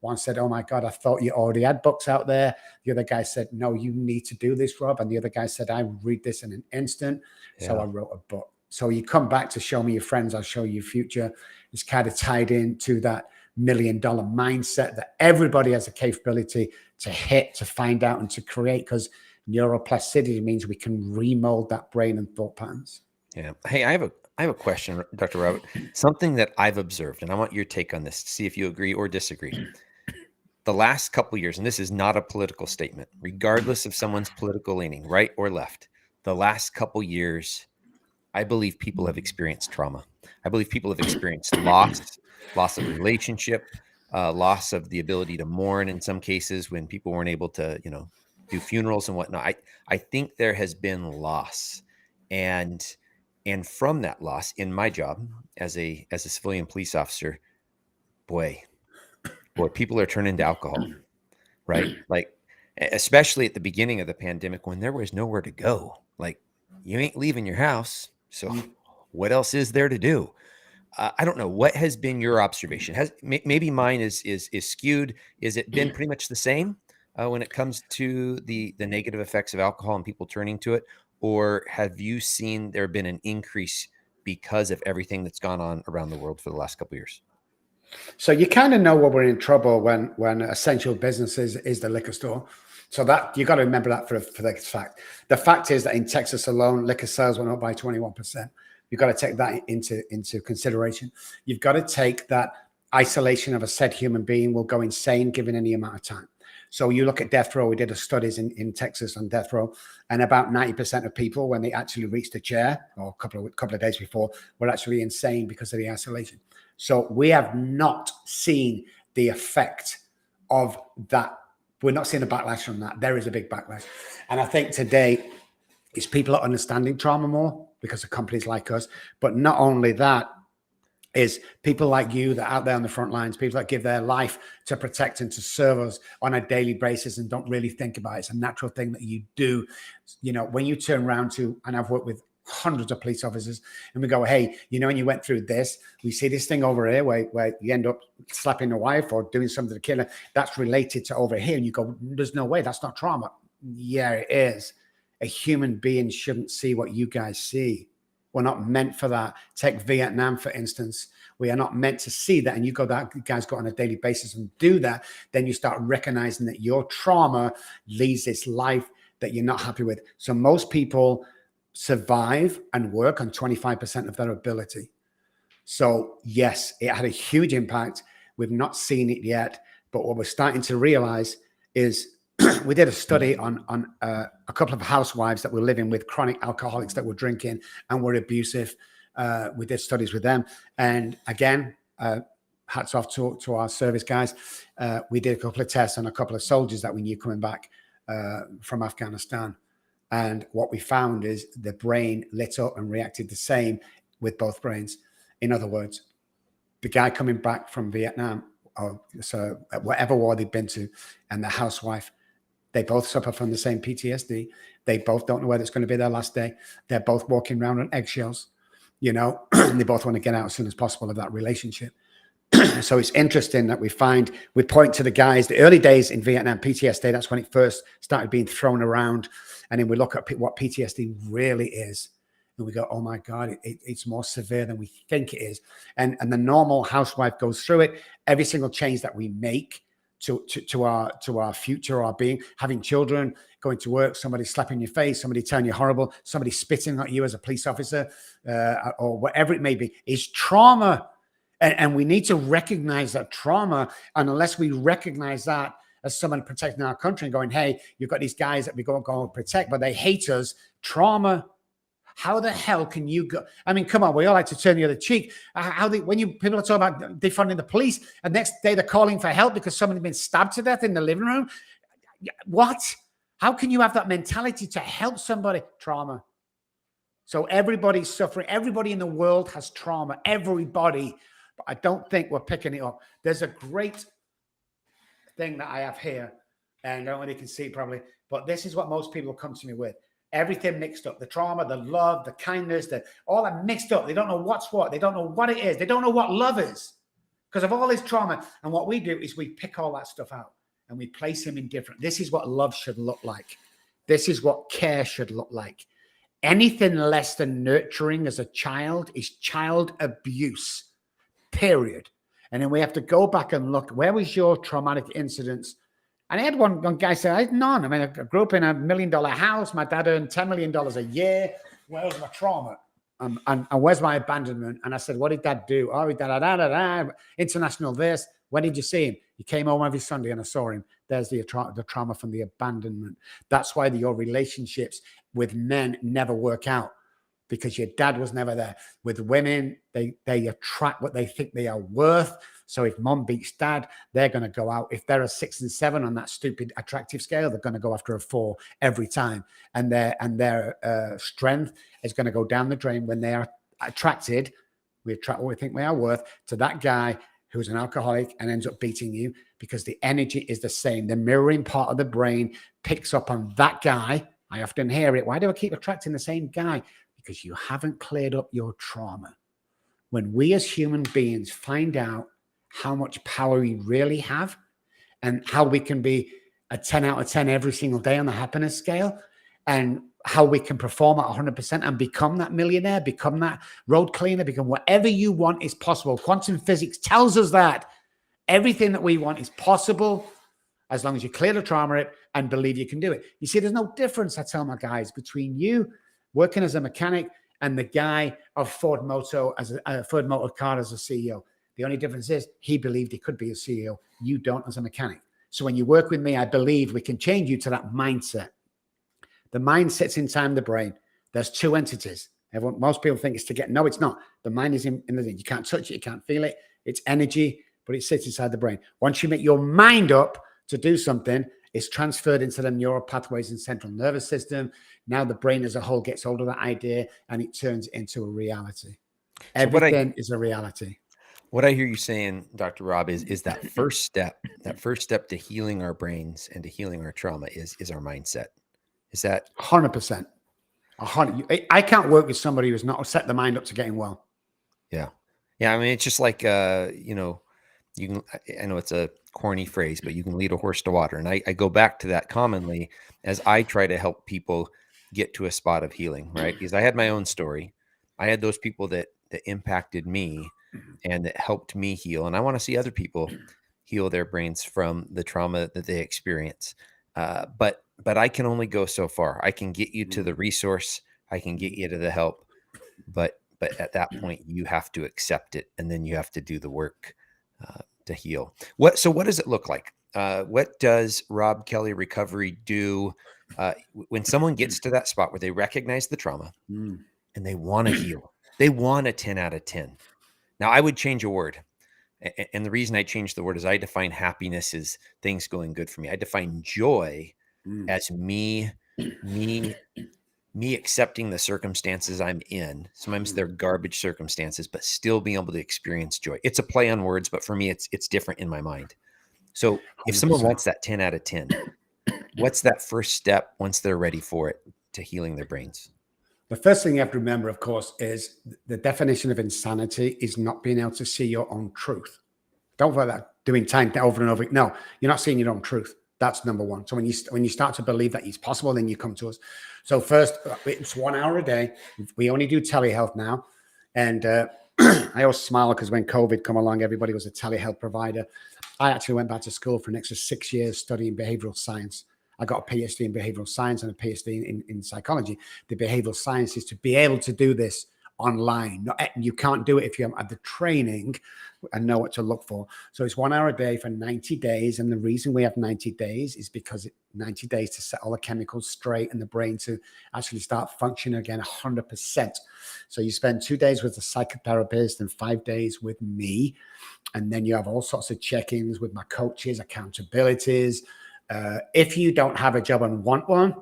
One said, oh my God, I thought you already had books out there. The other guy said, no, you need to do this, Rob. And the other guy said, I read this in an instant. So I wrote a book. So you come back to show me your friends, I'll show you your future. It's kind of tied into that $1 million mindset that everybody has a capability to hit, to find out, and to create, because neuroplasticity means we can remold that brain and thought patterns. Yeah. Hey, I have a question, Dr. Robert. Something that I've observed, and I want your take on this to see if you agree or disagree. The last couple of years, and this is not a political statement, regardless of someone's political leaning, right or left, the last couple of years, I believe people have experienced trauma. I believe people have experienced loss of relationship, loss of the ability to mourn in some cases when people weren't able to, do funerals and whatnot. I think there has been loss. And from that loss in my job as a civilian police officer, boy, people are turning to alcohol, right? Like, especially at the beginning of the pandemic when there was nowhere to go. Like, you ain't leaving your house. So what else is there to do? I don't know. What has been your observation? Maybe mine is skewed. Is it been pretty much the same when it comes to the negative effects of alcohol and people turning to it? Or have you seen there been an increase because of everything that's gone on around the world for the last couple of years? So you kind of know when we're in trouble when essential business is the liquor store. So that you got to remember that for the fact. The fact is that in Texas alone, liquor sales went up by 21%. You've got to take that into consideration. You've got to take that isolation of a said human being will go insane given any amount of time. So you look at death row. We did a studies in Texas on death row, and about 90% of people, when they actually reached the chair, or a couple of days before, were actually insane because of the isolation. So we have not seen the effect of that. We're not seeing a backlash from that. There is a big backlash. And I think today is people are understanding trauma more because of companies like us. But not only that, is people like you that are out there on the front lines, people that give their life to protect and to serve us on a daily basis and don't really think about it. It's a natural thing that you do. When you turn around to, and I've worked with hundreds of police officers, and we go, hey, when you went through this, we see this thing over here where you end up slapping a wife or doing something to kill her. That's related to over here. And you go, there's no way, that's not trauma. Yeah, it is. A human being shouldn't see what you guys see. We're not meant for that. Take Vietnam, for instance. We are not meant to see that. And you guys go on a daily basis and do that. Then you start recognizing that your trauma leads this life that you're not happy with. So most people survive and work on 25% of their ability. So yes, it had a huge impact. We've not seen it yet. But what we're starting to realize is we did a study on a couple of housewives that were living with chronic alcoholics that were drinking and were abusive. We did studies with them. And again, hats off to our service guys. We did a couple of tests on a couple of soldiers that we knew coming back from Afghanistan. And what we found is the brain lit up and reacted the same with both brains. In other words, the guy coming back from Vietnam, or so whatever war they've been to, and the housewife, they both suffer from the same PTSD. They both don't know whether it's going to be their last day. They're both walking around on eggshells, and they both want to get out as soon as possible of that relationship. So it's interesting that we point to the guys, the early days in Vietnam, PTSD, that's when it first started being thrown around. And then we look at what PTSD really is. And we go, oh my God, it's more severe than we think it is. And the normal housewife goes through it. Every single change that we make to our future, our being, having children, going to work, somebody slapping your face, somebody telling you horrible, somebody spitting at you as a police officer, or whatever it may be, is trauma. And we need to recognize that trauma. And unless we recognize that as someone protecting our country and going, hey, you've got these guys that we go and protect, but they hate us, trauma. How the hell can you go? I mean, come on, we all like to turn the other cheek. People are talking about defunding the police, and next day they're calling for help because somebody's been stabbed to death in the living room. What? How can you have that mentality to help somebody? Trauma. So everybody's suffering. Everybody in the world has trauma. Everybody. But I don't think we're picking it up. There's a great thing that I have here, and I don't know if you can see it probably, but this is what most people come to me with. Everything mixed up. The trauma, the love, the kindness, all that mixed up. They don't know what's what. They don't know what it is. They don't know what love is because of all this trauma. And what we do is we pick all that stuff out and we place them in different. This is what love should look like. This is what care should look like. Anything less than nurturing as a child is child abuse, period. And then we have to go back and look, where was your traumatic incidents? And I had one guy say, I had none. I mean, I grew up in $1 million house. My dad earned $10 million a year. Where's my trauma? And where's my abandonment? And I said, what did Dad do? Oh, he did international this. When did you see him? He came home every Sunday and I saw him. There's the trauma from the abandonment. That's why your relationships with men never work out, because your dad was never there. With women, they attract what they think they are worth. So if mom beats dad, they're going to go out. If they're a 6 and 7 on that stupid attractive scale, they're going to go after a 4 every time. And their strength is going to go down the drain when they are attracted. We attract what we think we are worth to that guy who's an alcoholic and ends up beating you, because the energy is the same. The mirroring part of the brain picks up on that guy. I often hear it. Why do I keep attracting the same guy? Because you haven't cleared up your trauma. When we as human beings find out how much power we really have and how we can be a 10 out of 10 every single day on the happiness scale, and how we can perform at 100% and become that millionaire, become that road cleaner, become whatever you want is possible. Quantum physics tells us that everything that we want is possible as long as you clear the trauma and believe you can do it. You see, there's no difference, I tell my guys, between you working as a mechanic and the guy of Ford Motor Car as a CEO. The only difference is he believed he could be a CEO. You don't as a mechanic. So when you work with me, I believe we can change you to that mindset. The mind sits inside the brain. There's 2 entities. Most people think it's together. No, it's not. The mind is in the thing. You can't touch it. You can't feel it. It's energy, but it sits inside the brain. Once you make your mind up to do something, it's transferred into the neural pathways in central nervous system. Now the brain as a whole gets hold of that idea and it turns into a reality. Everything is a reality. What I hear you saying, Dr. Robb, is that first step to healing our brains and to healing our trauma is our mindset. Is that 100%? 100. I can't work with somebody who's not set the mind up to getting well. Yeah. I mean, it's just like, you know it's a corny phrase, but you can lead a horse to water. And I go back to that commonly as I try to help people get to a spot of healing, right? Because I had my own story. I had those people that impacted me and that helped me heal. And I want to see other people heal their brains from the trauma that they experience. But I can only go so far. I can get you to the resource. I can get you to the help. But at that point, you have to accept it. And then you have to do the work to heal. So what does it look like? What does Robb Kelly Recovery do when someone gets to that spot where they recognize the trauma and they want to heal? They want a 10 out of 10. Now, I would change a word. And the reason I changed the word is I define happiness as things going good for me. I define joy as me accepting the circumstances I'm in. Sometimes they're garbage circumstances, but still being able to experience joy. It's a play on words, but for me, it's different in my mind. So if 100%. someone wants that 10 out of 10, what's that first step once they're ready for it to healing their brains? The first thing you have to remember, of course, is the definition of insanity is not being able to see your own truth. Don't worry about doing time over and over. No, you're not seeing your own truth. That's number one. So when you start to believe that it's possible, then you come to us. So first, it's 1 hour a day. We only do telehealth now. And I always smile because when COVID come along, everybody was a telehealth provider. I actually went back to school for an extra 6 years studying behavioral science. I got a PhD in behavioral science and a PhD in psychology. The behavioral science is to be able to do this online. You can't do it if you haven't had the training and know what to look for. So it's 1 hour a day for 90 days. And the reason we have 90 days is because 90 days to set all the chemicals straight in the brain to actually start functioning again 100%. So you spend 2 days with a psychotherapist and 5 days with me. And then you have all sorts of check-ins with my coaches, accountabilities, If you don't have a job and want one,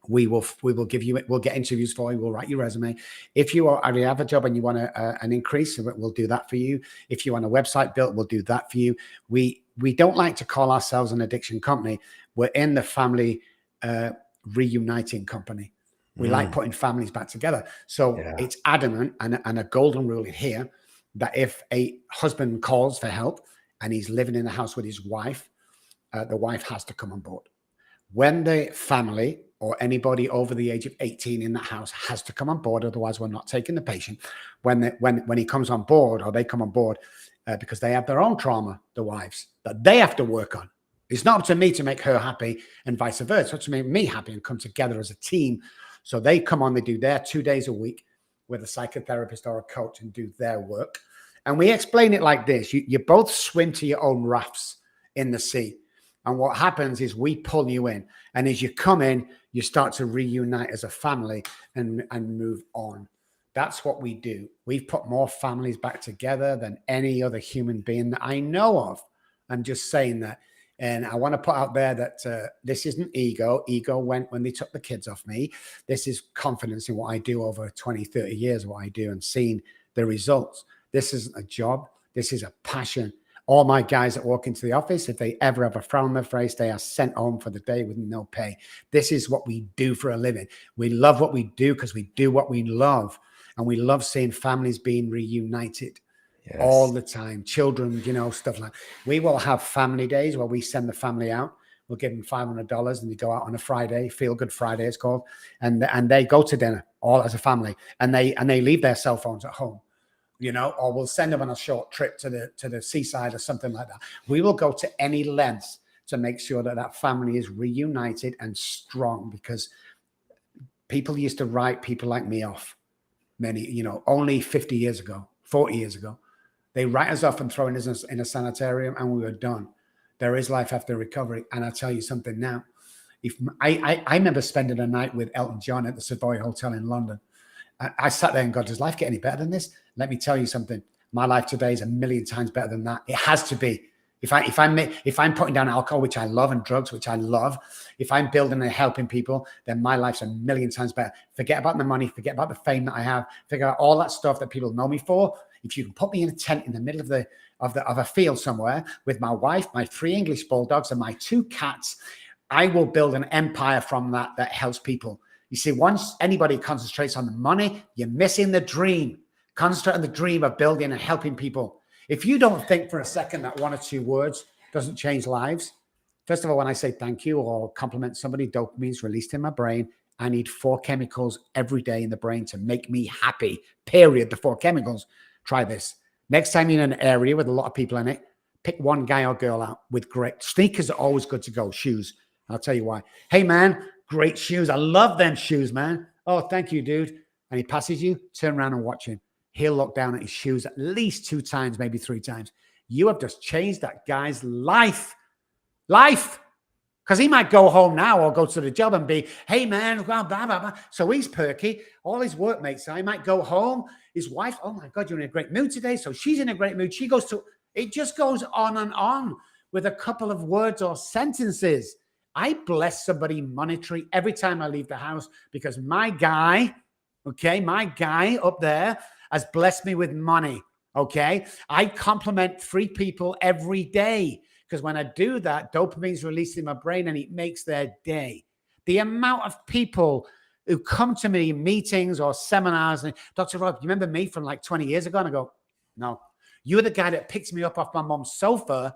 we will give you it. We'll get interviews for you. We'll write your resume. If you already have a job and you want an increase, we'll do that for you. If you want a website built, we'll do that for you. We don't like to call ourselves an addiction company. We're in the family reuniting company. We like putting families back together. So it's adamant and a golden rule here that if a husband calls for help and he's living in the house with his wife, the wife has to come on board. When the family or anybody over the age of 18 in that house has to come on board, otherwise we're not taking the patient. When he comes on board or they come on board, because they have their own trauma, the wives, that they have to work on. It's not up to me to make her happy and vice versa. It's up to make me happy and come together as a team. So they come on, they do their 2 days a week with a psychotherapist or a coach and do their work. And we explain it like this. You both swim to your own rafts in the sea. And what happens is we pull you in. And as you come in, you start to reunite as a family and move on. That's what we do. We've put more families back together than any other human being that I know of. I'm just saying that. And I want to put out there that this isn't ego. Ego went when they took the kids off me. This is confidence in what I do over 20, 30 years of what I do and seeing the results. This isn't a job. This is a passion. All my guys that walk into the office, if they ever have a frown on their face, they are sent home for the day with no pay. This is what we do for a living. We love what we do because we do what we love. And we love seeing families being reunited all the time. Children, stuff like that. We will have family days where we send the family out. We'll give them $500 and they go out on a Friday, Feel Good Friday it's called. And they go to dinner all as a family and they leave their cell phones at home. Or we'll send them on a short trip to the seaside or something like that. We will go to any lengths to make sure that family is reunited and strong, because people used to write people like me off only 50 years ago, 40 years ago. They write us off and throw us in a sanitarium and we were done. There is life after recovery. And I'll tell you something now. If I remember spending a night with Elton John at the Savoy Hotel in London. I sat there and God, does life get any better than this? Let me tell you something. My life today is a million times better than that. It has to be. If I'm putting down alcohol, which I love, and drugs, which I love, if I'm building and helping people, then my life's a million times better. Forget about the money, forget about the fame that I have, forget about all that stuff that people know me for. If you can put me in a tent in the middle of a field somewhere with my wife, my 3 English bulldogs, and my 2 cats, I will build an empire from that helps people. You see, once anybody concentrates on the money, you're missing the dream. Concentrate on the dream of building and helping people. If you don't think for a second that 1 or 2 words doesn't change lives, first of all, when I say thank you or compliment somebody, dopamine's released in my brain. I need 4 chemicals every day in the brain to make me happy, period. The 4 chemicals. Try this. Next time you're in an area with a lot of people in it, pick 1 guy or girl out with great sneakers are always good to go. Shoes. I'll tell you why. Hey, man, great shoes. I love them shoes, man. Oh, thank you, dude. And he passes you, turn around and watch him. He'll look down at his shoes at least 2 times, maybe 3 times. You have just changed that guy's life. Because he might go home now or go to the job and be, hey, man, blah, blah, blah, blah. So he's perky. All his workmates, I might go home. His wife, oh, my God, you're in a great mood today. So she's in a great mood. She goes to, it just goes on and on with a couple of words or sentences. I bless somebody monetary every time I leave the house because my guy up there has blessed me with money, okay? I compliment 3 people every day because when I do that, dopamine's released in my brain and it makes their day. The amount of people who come to me in meetings or seminars, and Dr. Robb, you remember me from like 20 years ago? And I go, no. You're the guy that picked me up off my mom's sofa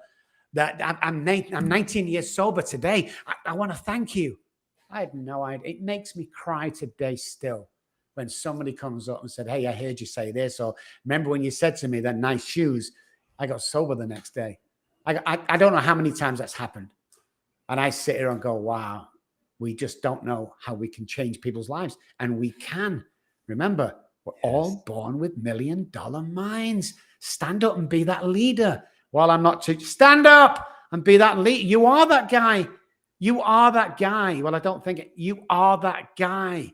that I'm 19 years sober today. I want to thank you. I had no idea. It makes me cry today still when somebody comes up and said, hey, I heard you say this. Or remember when you said to me that nice shoes, I got sober the next day. I don't know how many times that's happened. And I sit here and go, wow, we just don't know how we can change people's lives. And we can. Remember, we're all born with $1 million minds. Stand up and be that leader. Well, I'm not too. Stand up and be that leader. You are that guy. You are that guy. Well, I don't think it. You are that guy.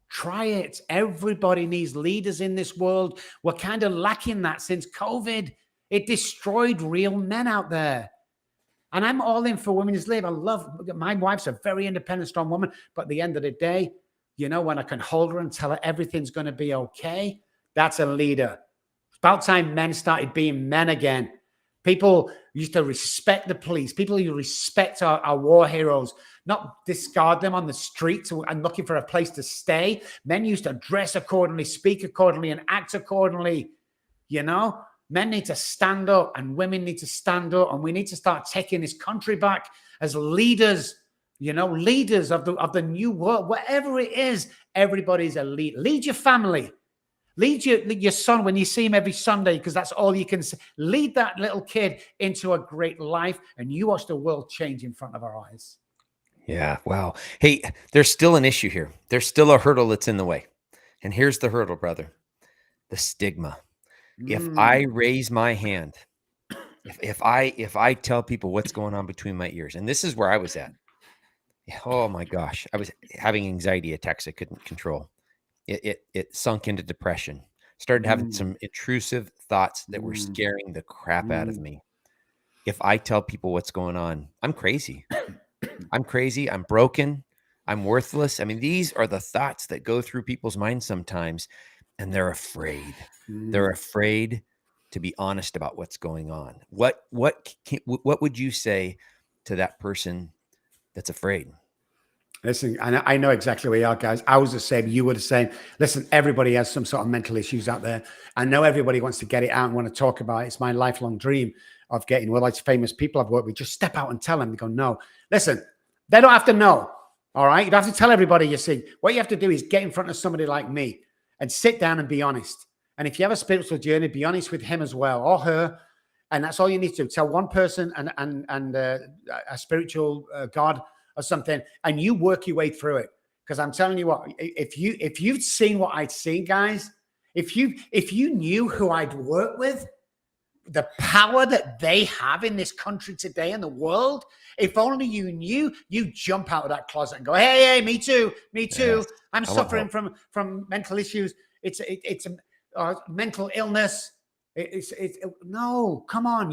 Try it. Everybody needs leaders in this world. We're kind of lacking that since COVID. It destroyed real men out there. And I'm all in for women's lib. I love, my wife's a very independent, strong woman. But at the end of the day, you know, when I can hold her and tell her everything's going to be okay, that's a leader. It's about time men started being men again. People used to respect the police. People who respect our war heroes, not discard them on the streets and looking for a place to stay. Men used to dress accordingly, speak accordingly, and act accordingly. You know, men need to stand up and women need to stand up, and we need to start taking this country back as leaders, you know, leaders of the new world. Whatever it is, everybody's a lead. Lead your family. Lead your son when you see him every Sunday, because that's all you can say. Lead that little kid into a great life, and you watch the world change in front of our eyes. Yeah. Wow. Hey, there's still an issue here. There's still a hurdle that's in the way. And here's the hurdle, brother. The stigma. If I raise my hand, if I tell people what's going on between my ears, and this is where I was at. Oh my gosh. I was having anxiety attacks I couldn't control. It sunk into depression. Started having some intrusive thoughts that were scaring the crap out of me. If I tell people what's going on, I'm crazy. I'm crazy. I'm broken. I'm worthless. I mean, these are the thoughts that go through people's minds sometimes, and they're afraid. They're afraid to be honest about what's going on. What would you say to that person that's afraid? Listen, I know exactly where you are, guys. I was the same. You were the same. Listen, everybody has some sort of mental issues out there. I know everybody wants to get it out and want to talk about it. It's my lifelong dream of getting, well, like famous people I've worked with, just step out and tell them. They go, no. Listen, they don't have to know, all right? You don't have to tell everybody you see. What you have to do is get in front of somebody like me and sit down and be honest. And if you have a spiritual journey, be honest with him as well, or her. And that's all you need to do. Tell one person and a spiritual God or something, and you work your way through it. Because I'm telling you what, if you've seen what I'd seen, guys, if you knew who I'd worked with, the power that they have in this country today and the world, if only you knew, you jump out of that closet and go, hey, me too. Yes. I'm suffering from mental issues. It's a mental illness. No, come on,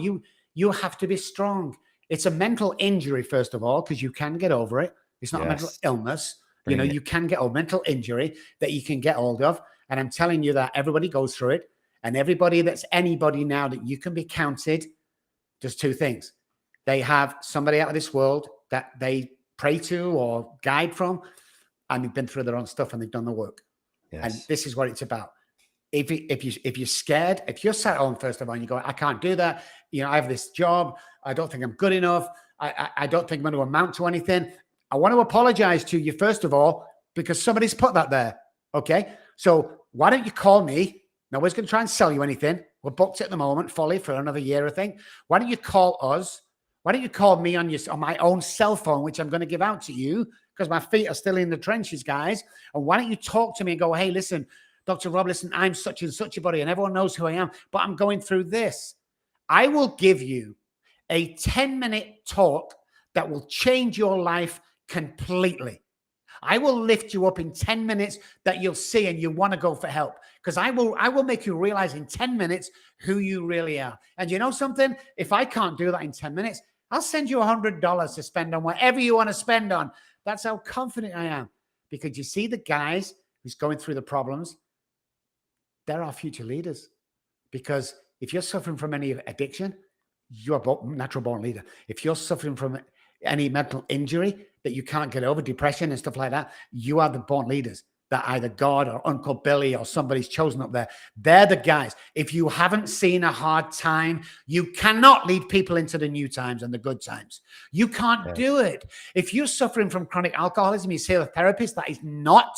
you have to be strong. It's a mental injury, first of all, because you can get over it. It's not a mental illness. You can get a mental injury that you can get hold of. And I'm telling you that everybody goes through it. And everybody that's anybody now that you can be counted, there's two things. They have somebody out of this world that they pray to or guide from, and they've been through their own stuff and they've done the work. Yes. And this is what it's about. If you're scared, if you're sat at home, first of all, and you go, I can't do that. I have this job. I don't think I'm good enough. I don't think I'm going to amount to anything. I want to apologize to you, first of all, because somebody's put that there. Okay. So why don't you call me? Nobody's going to try and sell you anything. We're booked at the moment, fully for another year, I think. Why don't you call us? Why don't you call me on my own cell phone, which I'm going to give out to you because my feet are still in the trenches, guys. And why don't you talk to me and go, hey, listen, Dr. Robb, listen, I'm such and such a body, and everyone knows who I am, but I'm going through this. I will give you a 10-minute talk that will change your life completely. I will lift you up in 10 minutes that you'll see and you want to go for help, because I will make you realize in 10 minutes who you really are. And you know something? If I can't do that in 10 minutes, I'll send you $100 to spend on whatever you want to spend on. That's how confident I am, because you see the guys who's going through the problems, they're our future leaders. Because if you're suffering from any addiction, you're a natural born leader. If you're suffering from any mental injury that you can't get over, depression and stuff like that, you are the born leaders that either God or Uncle Billy or somebody's chosen up there. They're the guys. If you haven't seen a hard time, you cannot lead people into the new times and the good times. You can't do it. If you're suffering from chronic alcoholism, you see a therapist that is not,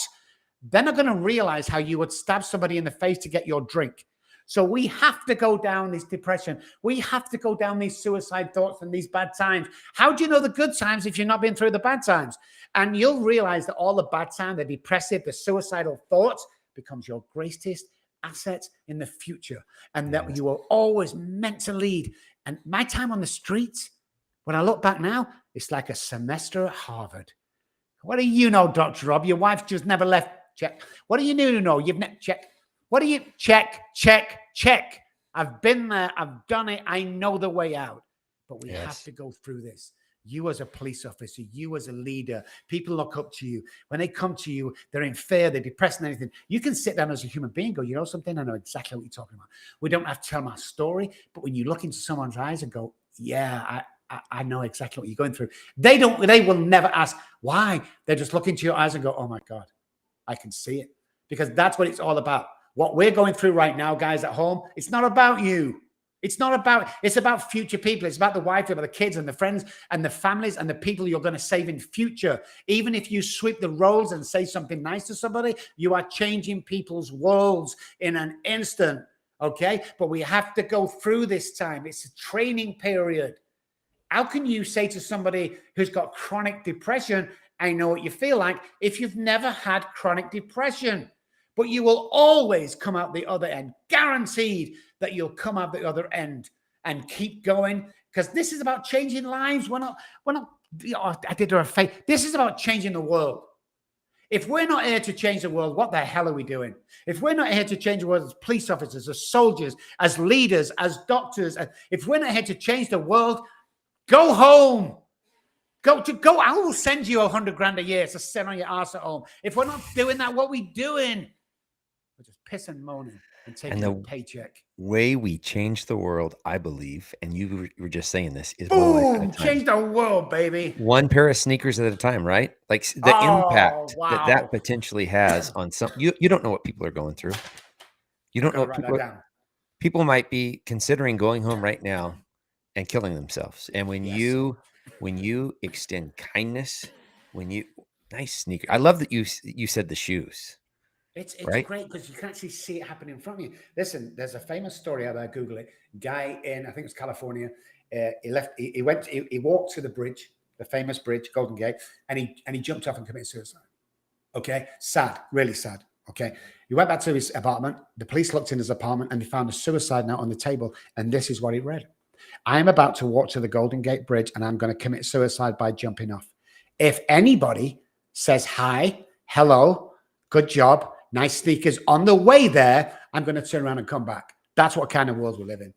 they're not going to realize how you would stab somebody in the face to get your drink. So we have to go down this depression. We have to go down these suicide thoughts and these bad times. How do you know the good times if you've not been through the bad times? And you'll realize that all the bad times, the depressive, the suicidal thoughts becomes your greatest asset in the future. And that you were always meant to lead. And my time on the streets, when I look back now, it's like a semester at Harvard. What do you know, Dr. Robb? Your wife just never left. Check. What do you need to know? You've never checked. What do you check? I've been there. I've done it. I know the way out. but we have Yes. to go through this. You as a police officer, you as a leader, people look up to you. When they come to you, they're in fear, they're depressed and anything. You can sit down as a human being and go, you know something? I know exactly what you're talking about. We don't have to tell my story, but when you look into someone's eyes and go, yeah, I know exactly what you're going through. They will never ask why. They just look into your eyes and go, oh my God, I can see it. Because that's what it's all about. What we're going through right now, guys at home, it's not about you. It's about future people. It's about the wife, about the kids and the friends and the families and the people you're going to save in future. Even if you sweep the roles and say something nice to somebody, you are changing people's worlds in an instant. Okay. But we have to go through this time. It's a training period. How can you say to somebody who's got chronic depression, I know what you feel like, if you've never had chronic depression? But you will always come out the other end, guaranteed that you'll come out the other end and keep going, because this is about changing lives. We're not, I did her a favor. This is about changing the world. If we're not here to change the world, what the hell are we doing? If we're not here to change the world as police officers, as soldiers, as leaders, as doctors, if we're not here to change the world, go home. Go. I will send you $100,000 a year to sit on your ass at home. If we're not doing that, what are we doing? We're just pissing, moaning, and taking a paycheck. Way we change the world, I believe, and you were just saying this, is one life at a time. Change the world, baby. One pair of sneakers at a time, right? Like the impact that potentially has on some. You don't know what people are going through. You don't know what people might be considering going home right now and killing themselves. And when you extend kindness, nice sneaker. I love that you said the shoes. It's right? Great because you can actually see it happen in front of you. Listen, there's a famous story out there. Google it. Guy in, I think it was California. He walked to the bridge, the famous bridge, Golden Gate, and he jumped off and committed suicide. Okay, sad, really sad. Okay, he went back to his apartment. The police looked in his apartment and they found a suicide note on the table. And this is what it read: I am about to walk to the Golden Gate Bridge and I'm going to commit suicide by jumping off. If anybody says hi, hello, good job, nice sneakers on the way there, I'm going to turn around and come back. That's what kind of world we live in.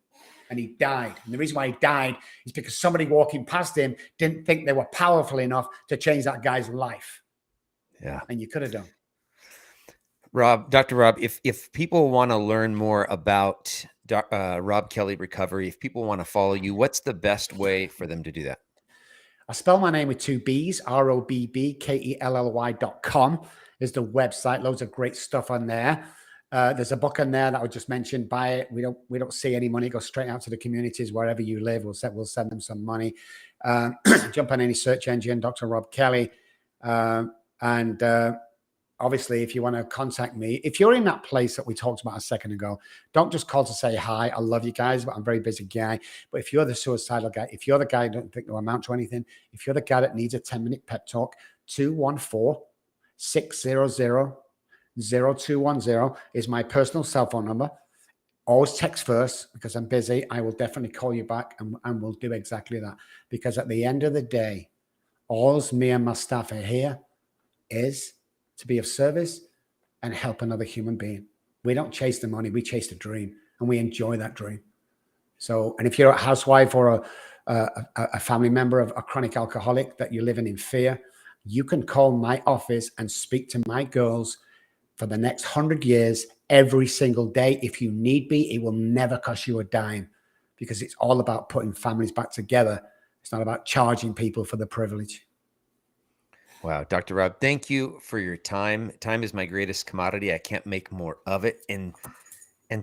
And he died. And the reason why he died is because somebody walking past him didn't think they were powerful enough to change that guy's life. Yeah. And you could have done. Dr. Robb, if people want to learn more about Robb Kelly recovery, if people want to follow you, what's the best way for them to do that? I spell my name with two B's, ROBBKELLY.com is the website. Loads of great stuff on there. There's a book on there that I just mentioned. Buy it. We don't see any money. Go straight out to the communities wherever you live. We'll send them some money. Jump on any search engine, Dr. Robb Kelly. Obviously, if you want to contact me, if you're in that place that we talked about a second ago, don't just call to say hi. I love you guys, but I'm a very busy guy. But if you're the suicidal guy, if you're the guy who don't think they'll amount to anything, if you're the guy that needs a 10-minute pep talk, 214-600-0210 is my personal cell phone number. Always text first because I'm busy. I will definitely call you back and we'll do exactly that. Because at the end of the day, all me and my staff are here is to be of service and help another human being. We don't chase the money, we chase the dream, and we enjoy that dream. So, and if you're a housewife or a family member of a chronic alcoholic that you're living in fear, you can call my office and speak to my girls for the next 100 years, every single day. If you need be, it will never cost you a dime because it's all about putting families back together. It's not about charging people for the privilege. Wow. Dr. Robb, thank you for your time. Time is my greatest commodity. I can't make more of it. And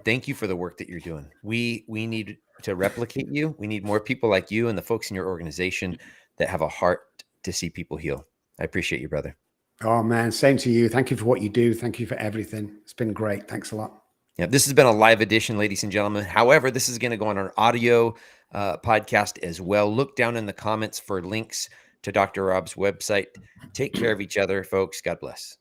thank you for the work that you're doing. We need to replicate you. We need more people like you and the folks in your organization that have a heart to see people heal. I appreciate you, brother. Oh, man. Same to you. Thank you for what you do. Thank you for everything. It's been great. Thanks a lot. Yeah, this has been a live edition, ladies and gentlemen. However, this is going to go on our audio podcast as well. Look down in the comments for links to Dr. Robb's website. Take care of each other, folks. God bless.